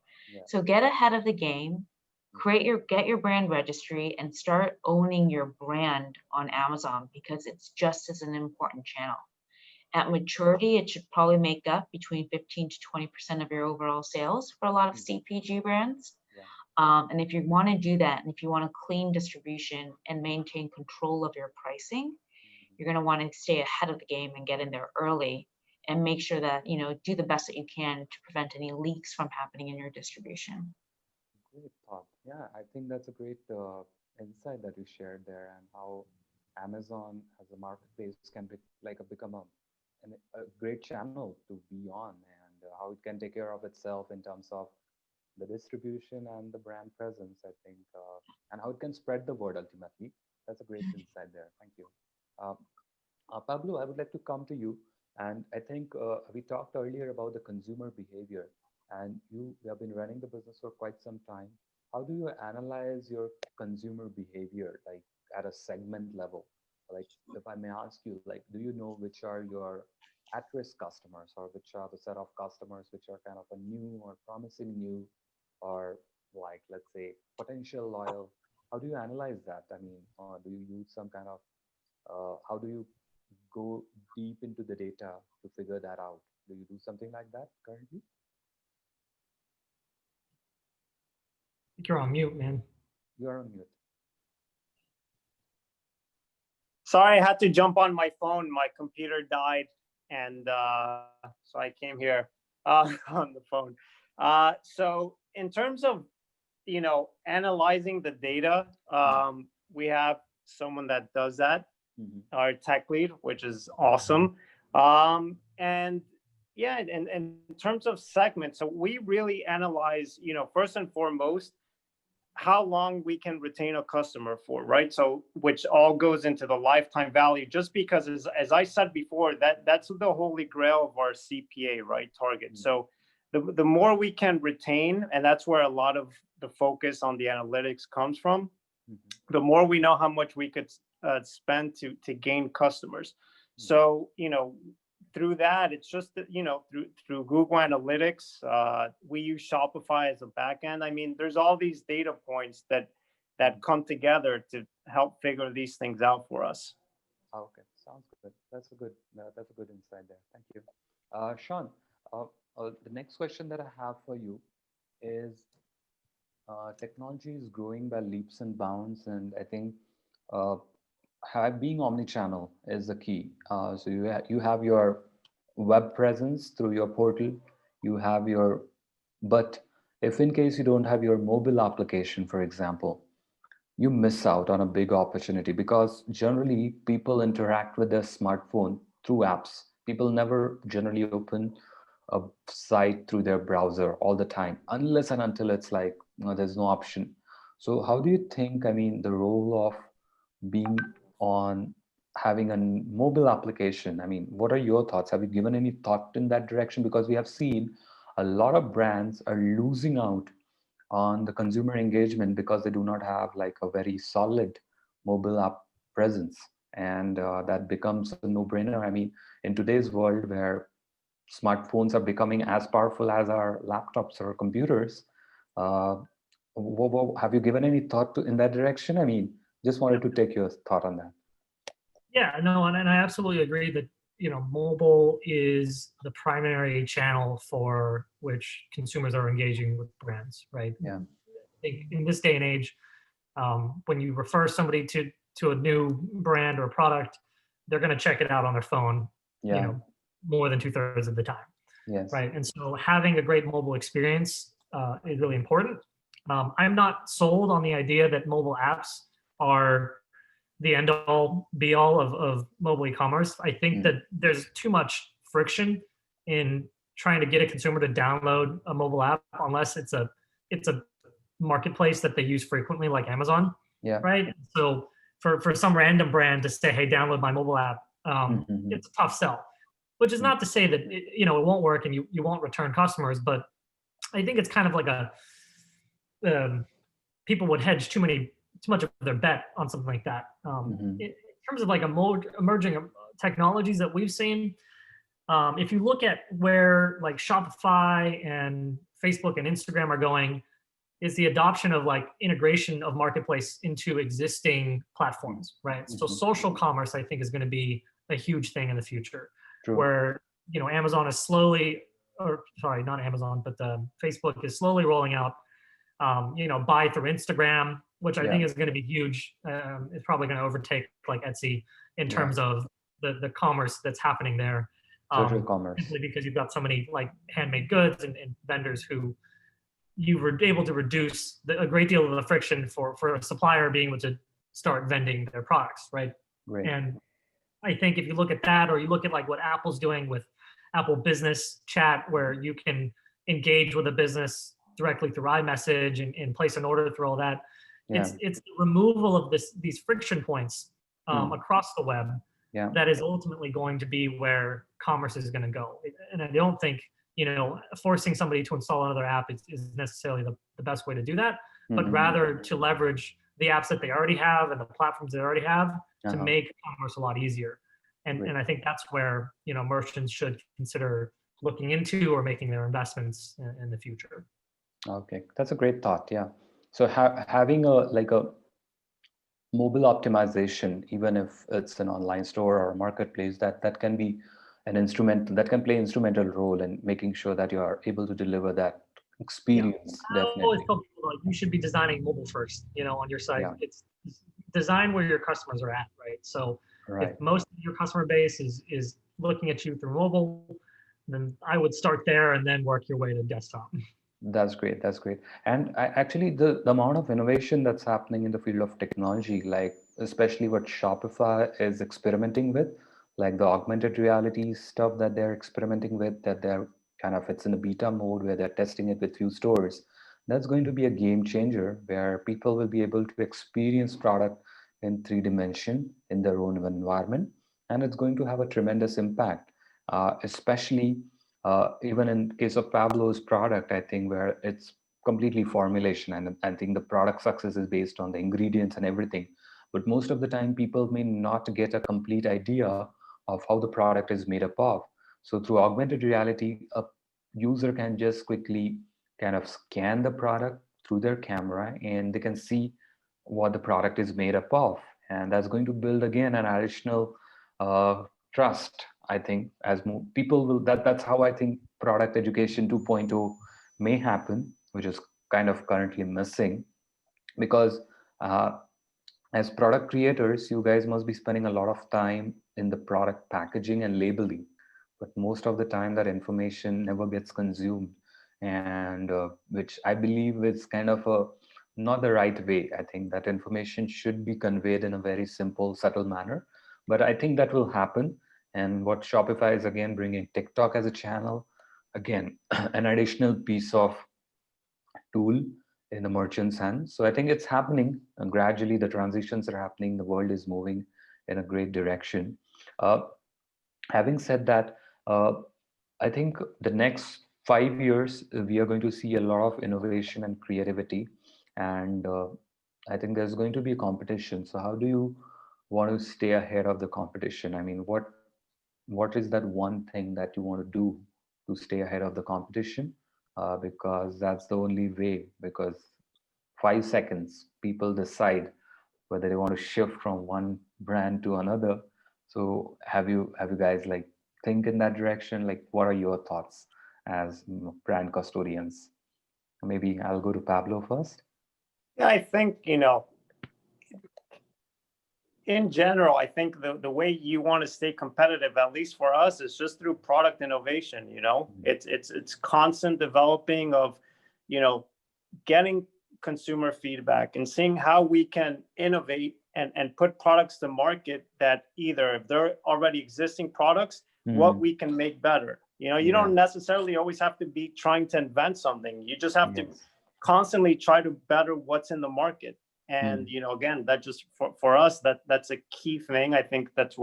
So get ahead of the game, get your brand registry, and start owning your brand on Amazon, because it's just as an important channel. At maturity, it should probably make up between 15 to 20% of your overall sales for a lot of CPG brands. And if you want to do that, and if you want to clean distribution and maintain control of your pricing, you're going to want to stay ahead of the game and get in there early and make sure that, do the best that you can to prevent any leaks from happening in your distribution. Great thought. Yeah, I think that's a great insight that you shared there, and how Amazon as a marketplace can be become a great channel to be on, and how it can take care of itself in terms of the distribution and the brand presence, I think, and how it can spread the word ultimately. That's a great insight there. Thank you. Pablo, I would like to come to you. And I think we talked earlier about the consumer behavior, and you have been running the business for quite some time. How do you analyze your consumer behavior, like at a segment level? Like, if I may ask you, like, do you know which are your at-risk customers, or which are the set of customers which are kind of a new or promising new, or like, let's say, potential loyal? How do you analyze that? I mean, do you use some kind of, how do you go deep into the data to figure that out? Do you do something like that currently? I think you're on mute, man. You're on mute. Sorry, I had to jump on my phone. My computer died, and so I came here on the phone. So in terms of, analyzing the data, we have someone that does that, our tech lead, which is awesome. And yeah, and in terms of segments, so we really analyze, first and foremost, how long we can retain a customer for, right? So, which all goes into the lifetime value, just because as I said before, that's the holy grail of our CPA, right, target. So the more we can retain, and that's where a lot of the focus on the analytics comes from, the more we know how much we could spend to gain customers. So, through that, it's just that, through Google Analytics, we use Shopify as a backend. I mean, there's all these data points that come together to help figure these things out for us. Okay, sounds good. That's a good insight there. Thank you, Sean. The next question that I have for you is, Technology is growing by leaps and bounds, and I think uh, being omnichannel is the key. So you have your web presence through your portal, you have your, but if in case you don't have your mobile application, for example, you miss out on a big opportunity because generally people interact with their smartphone through apps. People never generally open a site through their browser all the time, unless and until it's like, there's no option. So, how do you think, I mean, the role of being on having a mobile application? I mean, what are your thoughts? Have you given any thought in that direction? Because we have seen a lot of brands are losing out on the consumer engagement because they do not have like a very solid mobile app presence, and that becomes a no-brainer. I mean, in today's world where smartphones are becoming as powerful as our laptops or computers, uh, have you given any thought to in that direction? I mean, just wanted to take your thought on that. Yeah, no, and I absolutely agree that, mobile is the primary channel for which consumers are engaging with brands, right? Yeah. I think in this day and age, when you refer somebody to a new brand or product, they're going to check it out on their phone, Yeah. more than 2/3 of the time, Yes. right? And so having a great mobile experience is really important. I'm not sold on the idea that mobile apps are the end all be all of mobile e-commerce. I think that there's too much friction in trying to get a consumer to download a mobile app unless it's a marketplace that they use frequently, like Amazon. Yeah. Right. So for some random brand to say, hey, download my mobile app, it's a tough sell. Which is not to say that it won't work and you won't return customers, but I think it's kind of like people would hedge too much of their bet on something like that. In terms of like emerging technologies that we've seen, if you look at where like Shopify and Facebook and Instagram are going, is the adoption of like integration of marketplace into existing platforms, right? So social commerce, I think, is going to be a huge thing in the future. True. Where Amazon is slowly, or sorry, not Amazon, but Facebook is slowly rolling out buy through Instagram, which I think is going to be huge. It's probably going to overtake like Etsy in terms of the commerce that's happening there. Social commerce. Simply because you've got so many like handmade goods and vendors who you were able to reduce a great deal of the friction for a supplier being able to start vending their products, right? Right. And I think if you look at that, or you look at like what Apple's doing with Apple Business Chat, where you can engage with a business directly through iMessage and place an order through all that. It's the removal of these friction points across the web that is ultimately going to be where commerce is going to go. And I don't think forcing somebody to install another app is necessarily the best way to do that, but rather to leverage the apps that they already have and the platforms they already have to make commerce a lot easier. And I think that's where merchants should consider looking into or making their investments in the future. Okay, that's a great thought. Yeah. So having a mobile optimization, even if it's an online store or a marketplace, that can be an instrument that can play instrumental role in making sure that you are able to deliver that experience. I always Definitely. tell people like you should be designing mobile first. On your site, it's design where your customers are at, right? So if most of your customer base is looking at you through mobile, then I would start there and then work your way to desktop. That's great. That's great. And actually, the amount of innovation that's happening in the field of technology, like especially what Shopify is experimenting with, like the augmented reality stuff that they're experimenting with, that they're it's in a beta mode where they're testing it with few stores. That's going to be a game changer where people will be able to experience product in 3 dimension in their own environment, and it's going to have a tremendous impact, especially even in case of Pablo's product, I think where it's completely formulation, and I think the product success is based on the ingredients and everything. But most of the time, people may not get a complete idea of how the product is made up of. So through augmented reality, a user can just quickly scan the product through their camera, and they can see what the product is made up of, and that's going to build again an additional trust. I think as more people will, that's how I think product education 2.0 may happen, which is kind of currently missing, because as product creators, you guys must be spending a lot of time in the product packaging and labeling, but most of the time that information never gets consumed, and which I believe is kind of a not the right way. I think that information should be conveyed in a very simple, subtle manner, but I think that will happen. And what Shopify is again bringing TikTok as a channel, again, an additional piece of tool in the merchant's hands. So I think it's happening, and gradually the transitions are happening. The world is moving in a great direction. Uh, Having said that, I think the next 5 years we are going to see a lot of innovation and creativity, and I think there's going to be a competition. So how do you want to stay ahead of the competition? I mean, what is that one thing that you want to do to stay ahead of the competition? Because that's the only way. Because 5 seconds, people decide whether they want to shift from one brand to another. So have you guys like think in that direction? Like, what are your thoughts as brand custodians? Maybe I'll go to Pablo first. Yeah, I think, in general, I think the way you want to stay competitive, at least for us, is just through product innovation. It's constant developing of, getting consumer feedback and seeing how we can innovate and put products to market that either if they're already existing products, what we can make better. You don't necessarily always have to be trying to invent something. You just have to constantly try to better what's in the market. And again, that just for us, that's a key thing. I think that's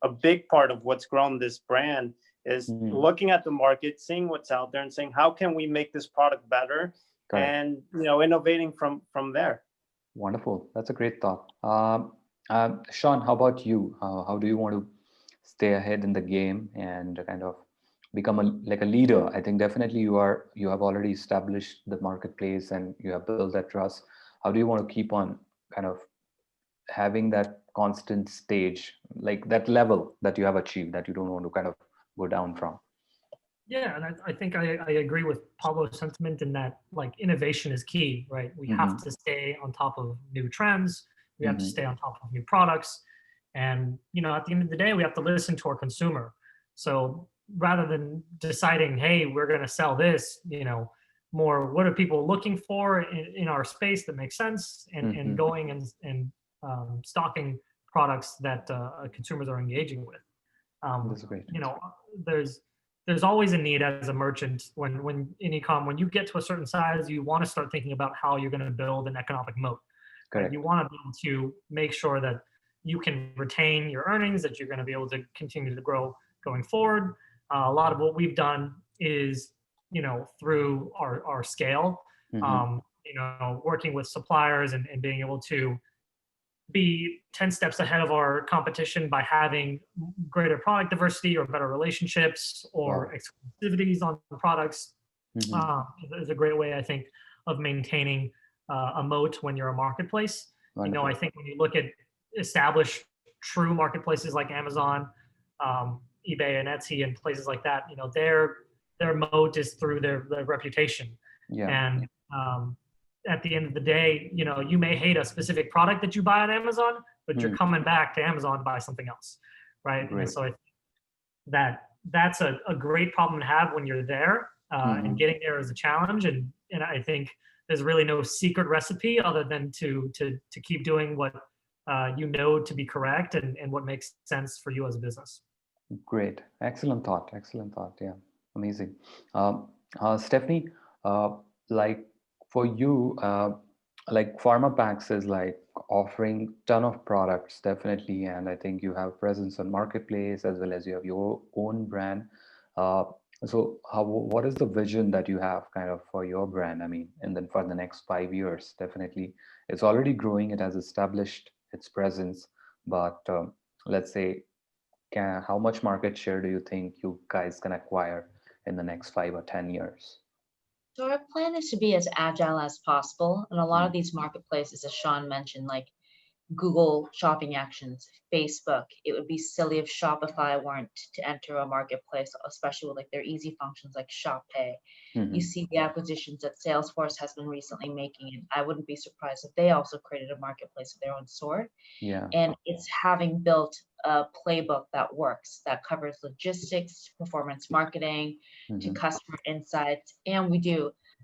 a big part of what's grown this brand is looking at the market, seeing what's out there, and saying how can we make this product better. Correct. And innovating from there. Wonderful. That's a great thought. Sean, how about you? How do you want to stay ahead in the game and kind of become a leader? I think definitely you have already established the marketplace and you have built that trust. How do you want to keep on kind of having that constant stage, like that level that you have achieved, that you don't want to kind of go down from? Yeah, and I think I agree with Pablo's sentiment in that like innovation is key, right? We have to stay on top of new trends. We have to stay on top of new products. And, at the end of the day, we have to listen to our consumer. So rather than deciding, hey, we're going to sell this, more what are people looking for in our space that makes sense, and going and stocking products that consumers are engaging with. That's great. There's always a need as a merchant when in e-com, when you get to a certain size, you want to start thinking about how you're going to build an economic moat. Correct. You want to be able to make sure that you can retain your earnings, that you're going to be able to continue to grow going forward. A lot of what we've done is, through our scale, working with suppliers and being able to be 10 steps ahead of our competition by having greater product diversity or better relationships or exclusivities on products is a great way, I think, of maintaining a moat when you're a marketplace. Wonderful. I think when you look at established true marketplaces like Amazon, eBay and Etsy and places like that, their moat is through their reputation. Yeah. And at the end of the day, you may hate a specific product that you buy on Amazon, but you're coming back to Amazon to buy something else, right? Great. And so I think that's a great problem to have when you're there, and getting there is a challenge. And I think there's really no secret recipe other than to keep doing what to be correct and what makes sense for you as a business. Great. Excellent thought. Yeah. Amazing. Stephanie, like for you, like Pharmapacks is like offering ton of products, definitely. And I think you have presence on marketplace as well as you have your own brand. So what is the vision that you have kind of for your brand? I mean, and then for the next 5 years, definitely it's already growing. It has established its presence, but let's say, how much market share do you think you guys can acquire in the next 5 or 10 years? So our plan is to be as agile as possible. And a lot of these marketplaces, as Sean mentioned, like Google shopping actions, Facebook. It would be silly if Shopify weren't to enter a marketplace, especially with like their easy functions like Shop Pay. You see the acquisitions that Salesforce has been recently making, and I wouldn't be surprised if they also created a marketplace of their own sort. Yeah. And it's having built a playbook that works, that covers logistics, performance marketing, to customer insights. And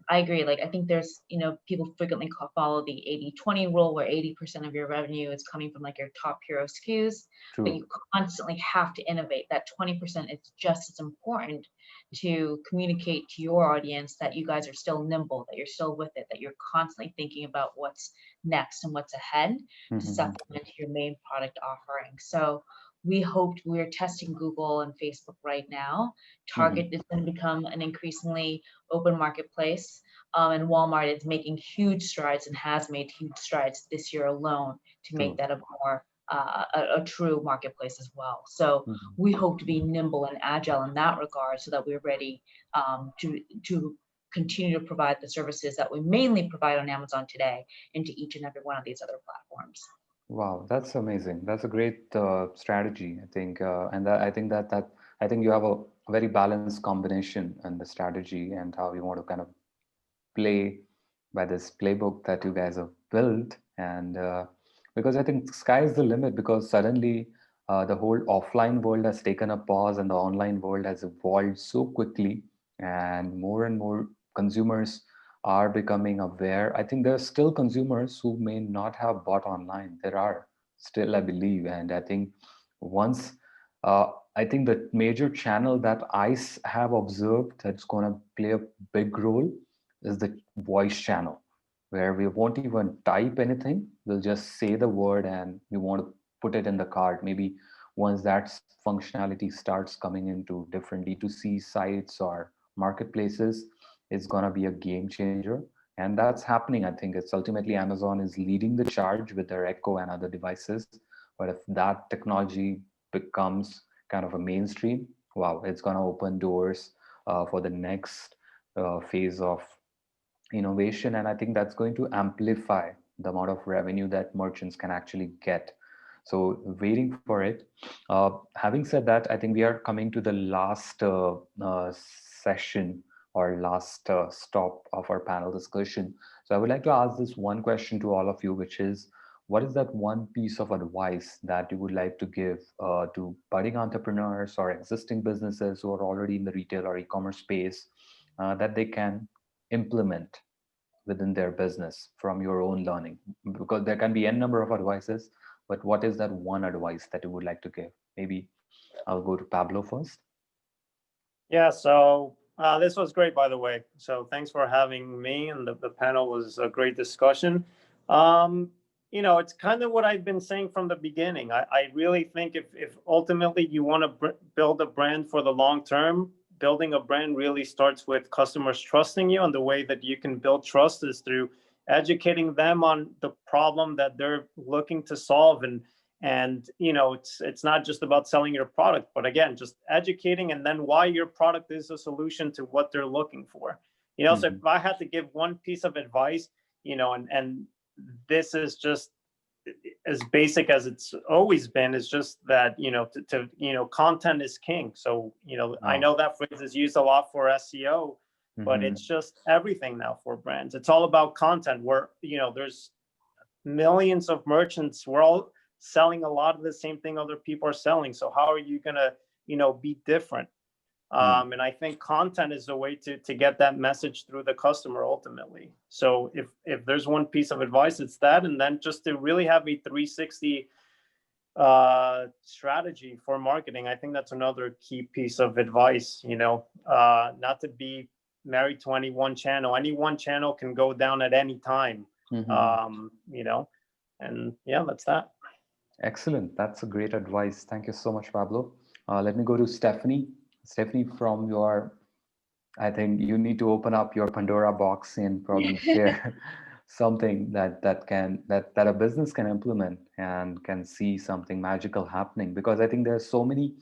I agree. Like, I think there's, people frequently follow the 80-20 rule where 80% of your revenue is coming from like your top hero SKUs, but you constantly have to innovate. That 20% is just as important to communicate to your audience that you guys are still nimble, that you're still with it, that you're constantly thinking about what's next and what's ahead to supplement your main product offering. So we're testing Google and Facebook right now. Target is going to become an increasingly open marketplace. And Walmart is making huge strides and has made huge strides this year alone to make that a more a true marketplace as well. So we hope to be nimble and agile in that regard so that we're ready to continue to provide the services that we mainly provide on Amazon today into each and every one of these other platforms. Wow, that's amazing. That's a great strategy, I think, and I think you have a very balanced combination in the strategy and how you want to kind of play by this playbook that you guys have built. And because I think sky is the limit, because suddenly the whole offline world has taken a pause and the online world has evolved so quickly, and more consumers are becoming aware. I think there are still consumers who may not have bought online. There are still, I believe. And I think once, I think the major channel that have observed that's going to play a big role is the voice channel, where we won't even type anything. We'll just say the word and we want to put it in the cart. Maybe once that functionality starts coming into different D2C sites or marketplaces, it's going to be a game changer. And that's happening. I think it's ultimately Amazon is leading the charge with their Echo and other devices. But if that technology becomes kind of a mainstream, wow, it's going to open doors for the next phase of innovation. And I think that's going to amplify the amount of revenue that merchants can actually get. So waiting for it. Having said that, I think we are coming to the last session or last stop of our panel discussion. So I would like to ask this one question to all of you, which is, what is that one piece of advice that you would like to give to budding entrepreneurs or existing businesses who are already in the retail or e-commerce space that they can implement within their business from your own learning? Because there can be n number of advices, but what is that one advice that you would like to give? Maybe I'll go to Pablo first. Yeah, so this was great, by the way. So thanks for having me, and the panel was a great discussion. It's kind of what I've been saying from the beginning. I really think if ultimately you want to build a brand for the long term, building a brand really starts with customers trusting you, and the way that you can build trust is through educating them on the problem that they're looking to solve. And it's not just about selling your product, but again, just educating, and then why your product is a solution to what they're looking for. So if I had to give one piece of advice, and this is just as basic as it's always been, is just that content is king. So I know that phrase is used a lot for SEO, but it's just everything now for brands. It's all about content. Where there's millions of merchants. We're all selling a lot of the same thing other people are selling. So how are you gonna be different? And I think content is a way to get that message through the customer ultimately. So if there's one piece of advice, it's that. And then just to really have a 360 strategy for marketing. I think that's another key piece of advice, not to be married to any one channel. Any one channel can go down at any time. And yeah, that's that. Excellent. That's a great advice. Thank you so much, Pablo. Let me go to Stephanie. Stephanie, I think you need to open up your Pandora box and probably share something that a business can implement and can see something magical happening. Because I think there's so many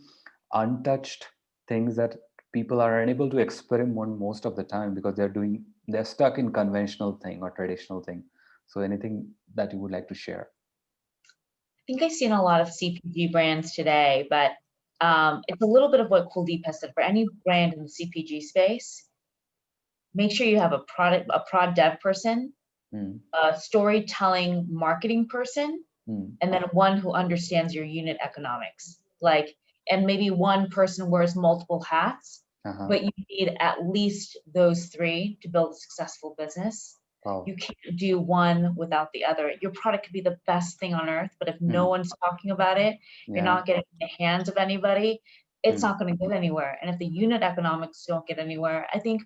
untouched things that people are unable to experiment most of the time because they're stuck in conventional thing or traditional thing. So anything that you would like to share? think I've seen a lot of CPG brands today, but it's a little bit of what Kuldeep has said. For any brand in the CPG space, make sure you have a prod dev person, a storytelling marketing person, and then one who understands your unit economics. Like, and maybe one person wears multiple hats, but you need at least those three to build a successful business. Wow. You can't do one without the other. Your product could be the best thing on earth, but if no one's talking about it, you're not getting in the hands of anybody, it's not going to get anywhere. And if the unit economics don't get anywhere, I think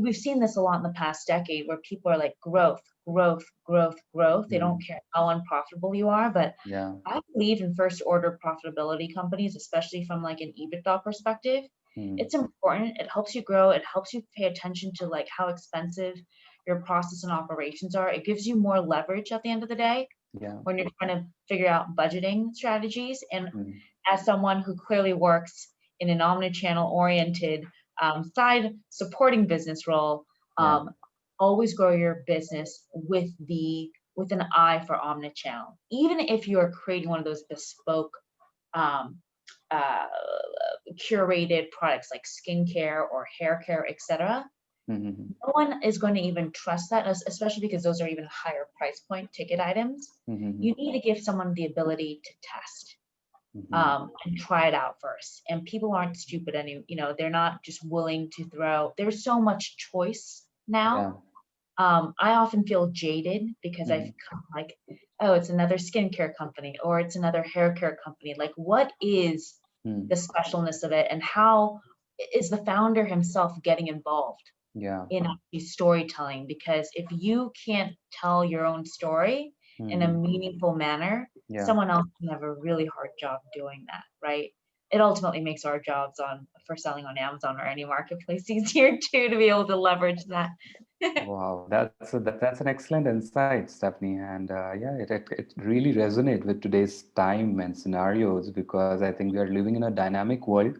we've seen this a lot in the past decade where people are like growth, growth, growth, growth. They don't care how unprofitable you are, but I believe in first order profitability companies, especially from like an EBITDA perspective. It's important. It helps you grow. It helps you pay attention to like how expensive your process and operations are. It gives you more leverage at the end of the day when you're trying to figure out budgeting strategies. And as someone who clearly works in an omnichannel oriented side supporting business role, always grow your business with an eye for omnichannel. Even if you're creating one of those bespoke curated products like skincare or hair care, etc. No one is going to even trust that, especially because those are even higher price point ticket items. You need to give someone the ability to test and try it out first. And people aren't stupid they're not just willing to throw. There's so much choice now. I often feel jaded because I've come like, oh, it's another skincare company or it's another hair care company. Like, what is the specialness of it, and how is the founder himself getting involved in storytelling? Because if you can't tell your own story in a meaningful manner, someone else can have a really hard job doing that, right? It ultimately makes our jobs for selling on Amazon or any marketplace easier too, to be able to leverage that. Wow, that's an excellent insight, Stephanie, and it really resonates with today's time and scenarios, because I think we are living in a dynamic world,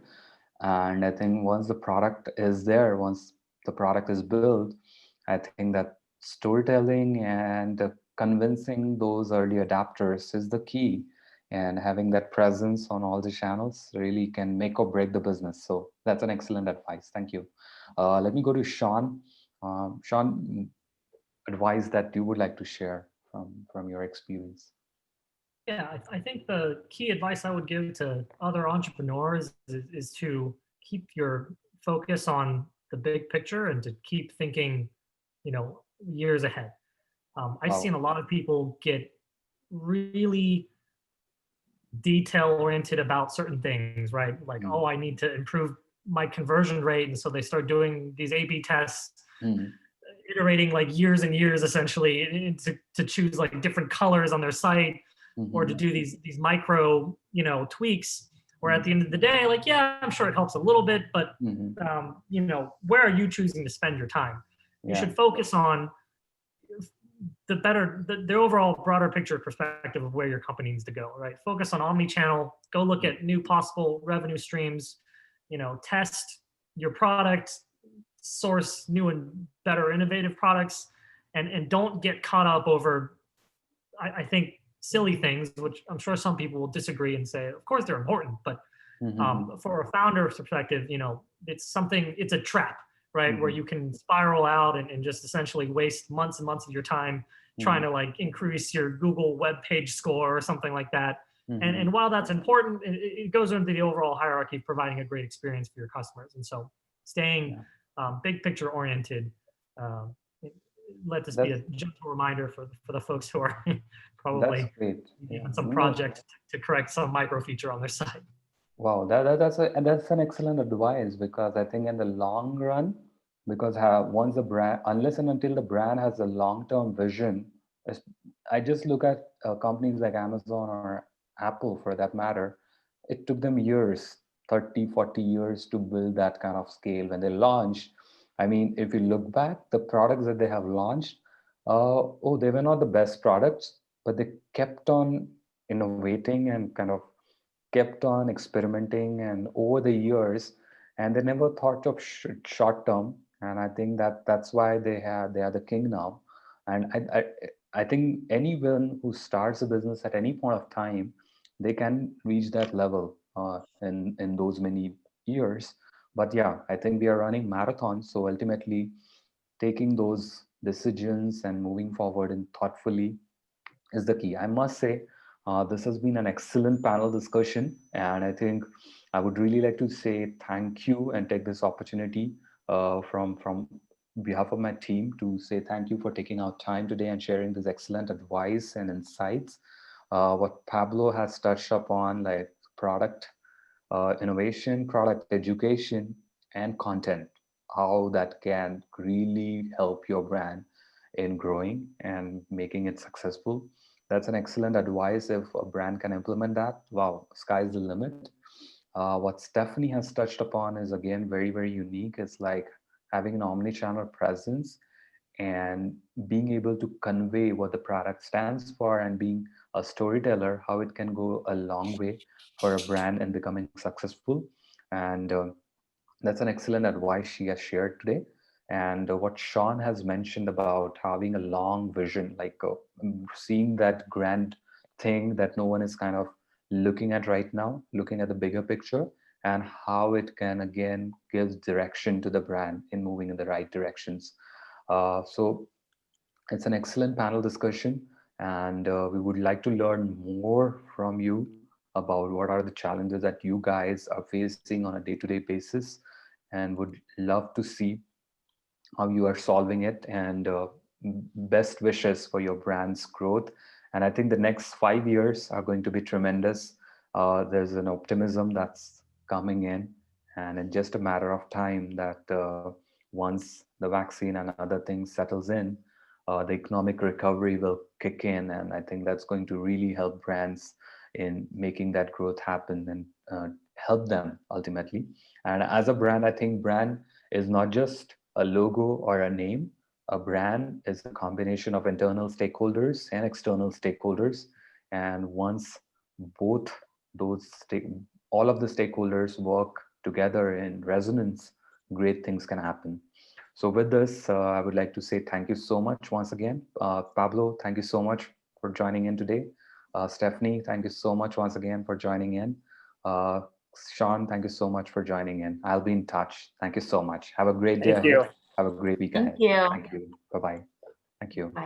and I think once the product is there, once the product is built, I think that storytelling and convincing those early adapters is the key, and having that presence on all the channels really can make or break the business. So that's an excellent advice. Thank you. Let me go to Sean. Sean, advice that you would like to share from your experience? Yeah, I think the key advice I would give to other entrepreneurs is to keep your focus on the big picture and to keep thinking, years ahead. I've seen a lot of people get really detail oriented about certain things, right? Like, oh, I need to improve my conversion rate. And so they start doing these A/B tests, iterating like years and years essentially to choose like different colors on their site, or to do these micro, tweaks, where at the end of the day, like, yeah, I'm sure it helps a little bit, but where are you choosing to spend your time? You should focus on the overall broader picture perspective of where your company needs to go, right? Focus on omni-channel, go look at new possible revenue streams, test your product, source new and better innovative products, and don't get caught up over, I think, silly things, which I'm sure some people will disagree and say, of course they're important, but for a founder's perspective, it's a trap, right? Where you can spiral out and just essentially waste months and months of your time trying to like increase your Google web page score or something like that. And while that's important, it goes into the overall hierarchy of providing a great experience for your customers. And so staying big picture oriented, let this be a gentle reminder for the folks who are probably on some project to correct some micro feature on their site. Wow, that's an excellent advice, because I think in the long run, because once the brand, unless and until the brand has a long-term vision, I just look at companies like Amazon or Apple for that matter, it took them years, 30, 40 years to build that kind of scale. When they launched, I mean, if you look back, the products that they have launched, they were not the best products, but they kept on innovating and kind of kept on experimenting, and over the years, and they never thought of short term. And I think that's why they are the king now. And I think anyone who starts a business at any point of time, they can reach that level in those many years. But yeah, I think we are running marathons, so ultimately taking those decisions and moving forward and thoughtfully is the key. I must say, this has been an excellent panel discussion, and I think I would really like to say thank you and take this opportunity from behalf of my team to say thank you for taking out time today and sharing this excellent advice and insights. What Pablo has touched upon, like product innovation, product education, and content, how that can really help your brand in growing and making it successful. That's an excellent advice. If a brand can implement that, wow, sky's the limit. What Stephanie has touched upon is again very, very unique. It's like having an omni-channel presence and being able to convey what the product stands for and being a storyteller, how it can go a long way for a brand and becoming successful. And that's an excellent advice she has shared today. And what Sean has mentioned about having a long vision, like seeing that grand thing that no one is kind of looking at right now, looking at the bigger picture, and how it can again give direction to the brand in moving in the right directions. So it's an excellent panel discussion, and we would like to learn more from you about what are the challenges that you guys are facing on a day-to-day basis, and would love to see how you are solving it, and best wishes for your brand's growth. And I think the next 5 years are going to be tremendous. There's an optimism that's coming in, and in just a matter of time that once the vaccine and other things settles in, the economic recovery will kick in, and I think that's going to really help brands in making that growth happen and help them ultimately. And as a brand, I think brand is not just a logo or a name. A brand is a combination of internal stakeholders and external stakeholders. And once both those all of the stakeholders work together in resonance, great things can happen. So with this, I would like to say thank you so much once again. Pablo, thank you so much for joining in today. Stephanie, thank you so much once again for joining in. Uh, Sean, thank you so much for joining in. I'll be in touch. Thank you so much. Have a great day Thank you. ahead. Have a great week Thank ahead. you. Thank you. Bye-bye. Thank you. Bye.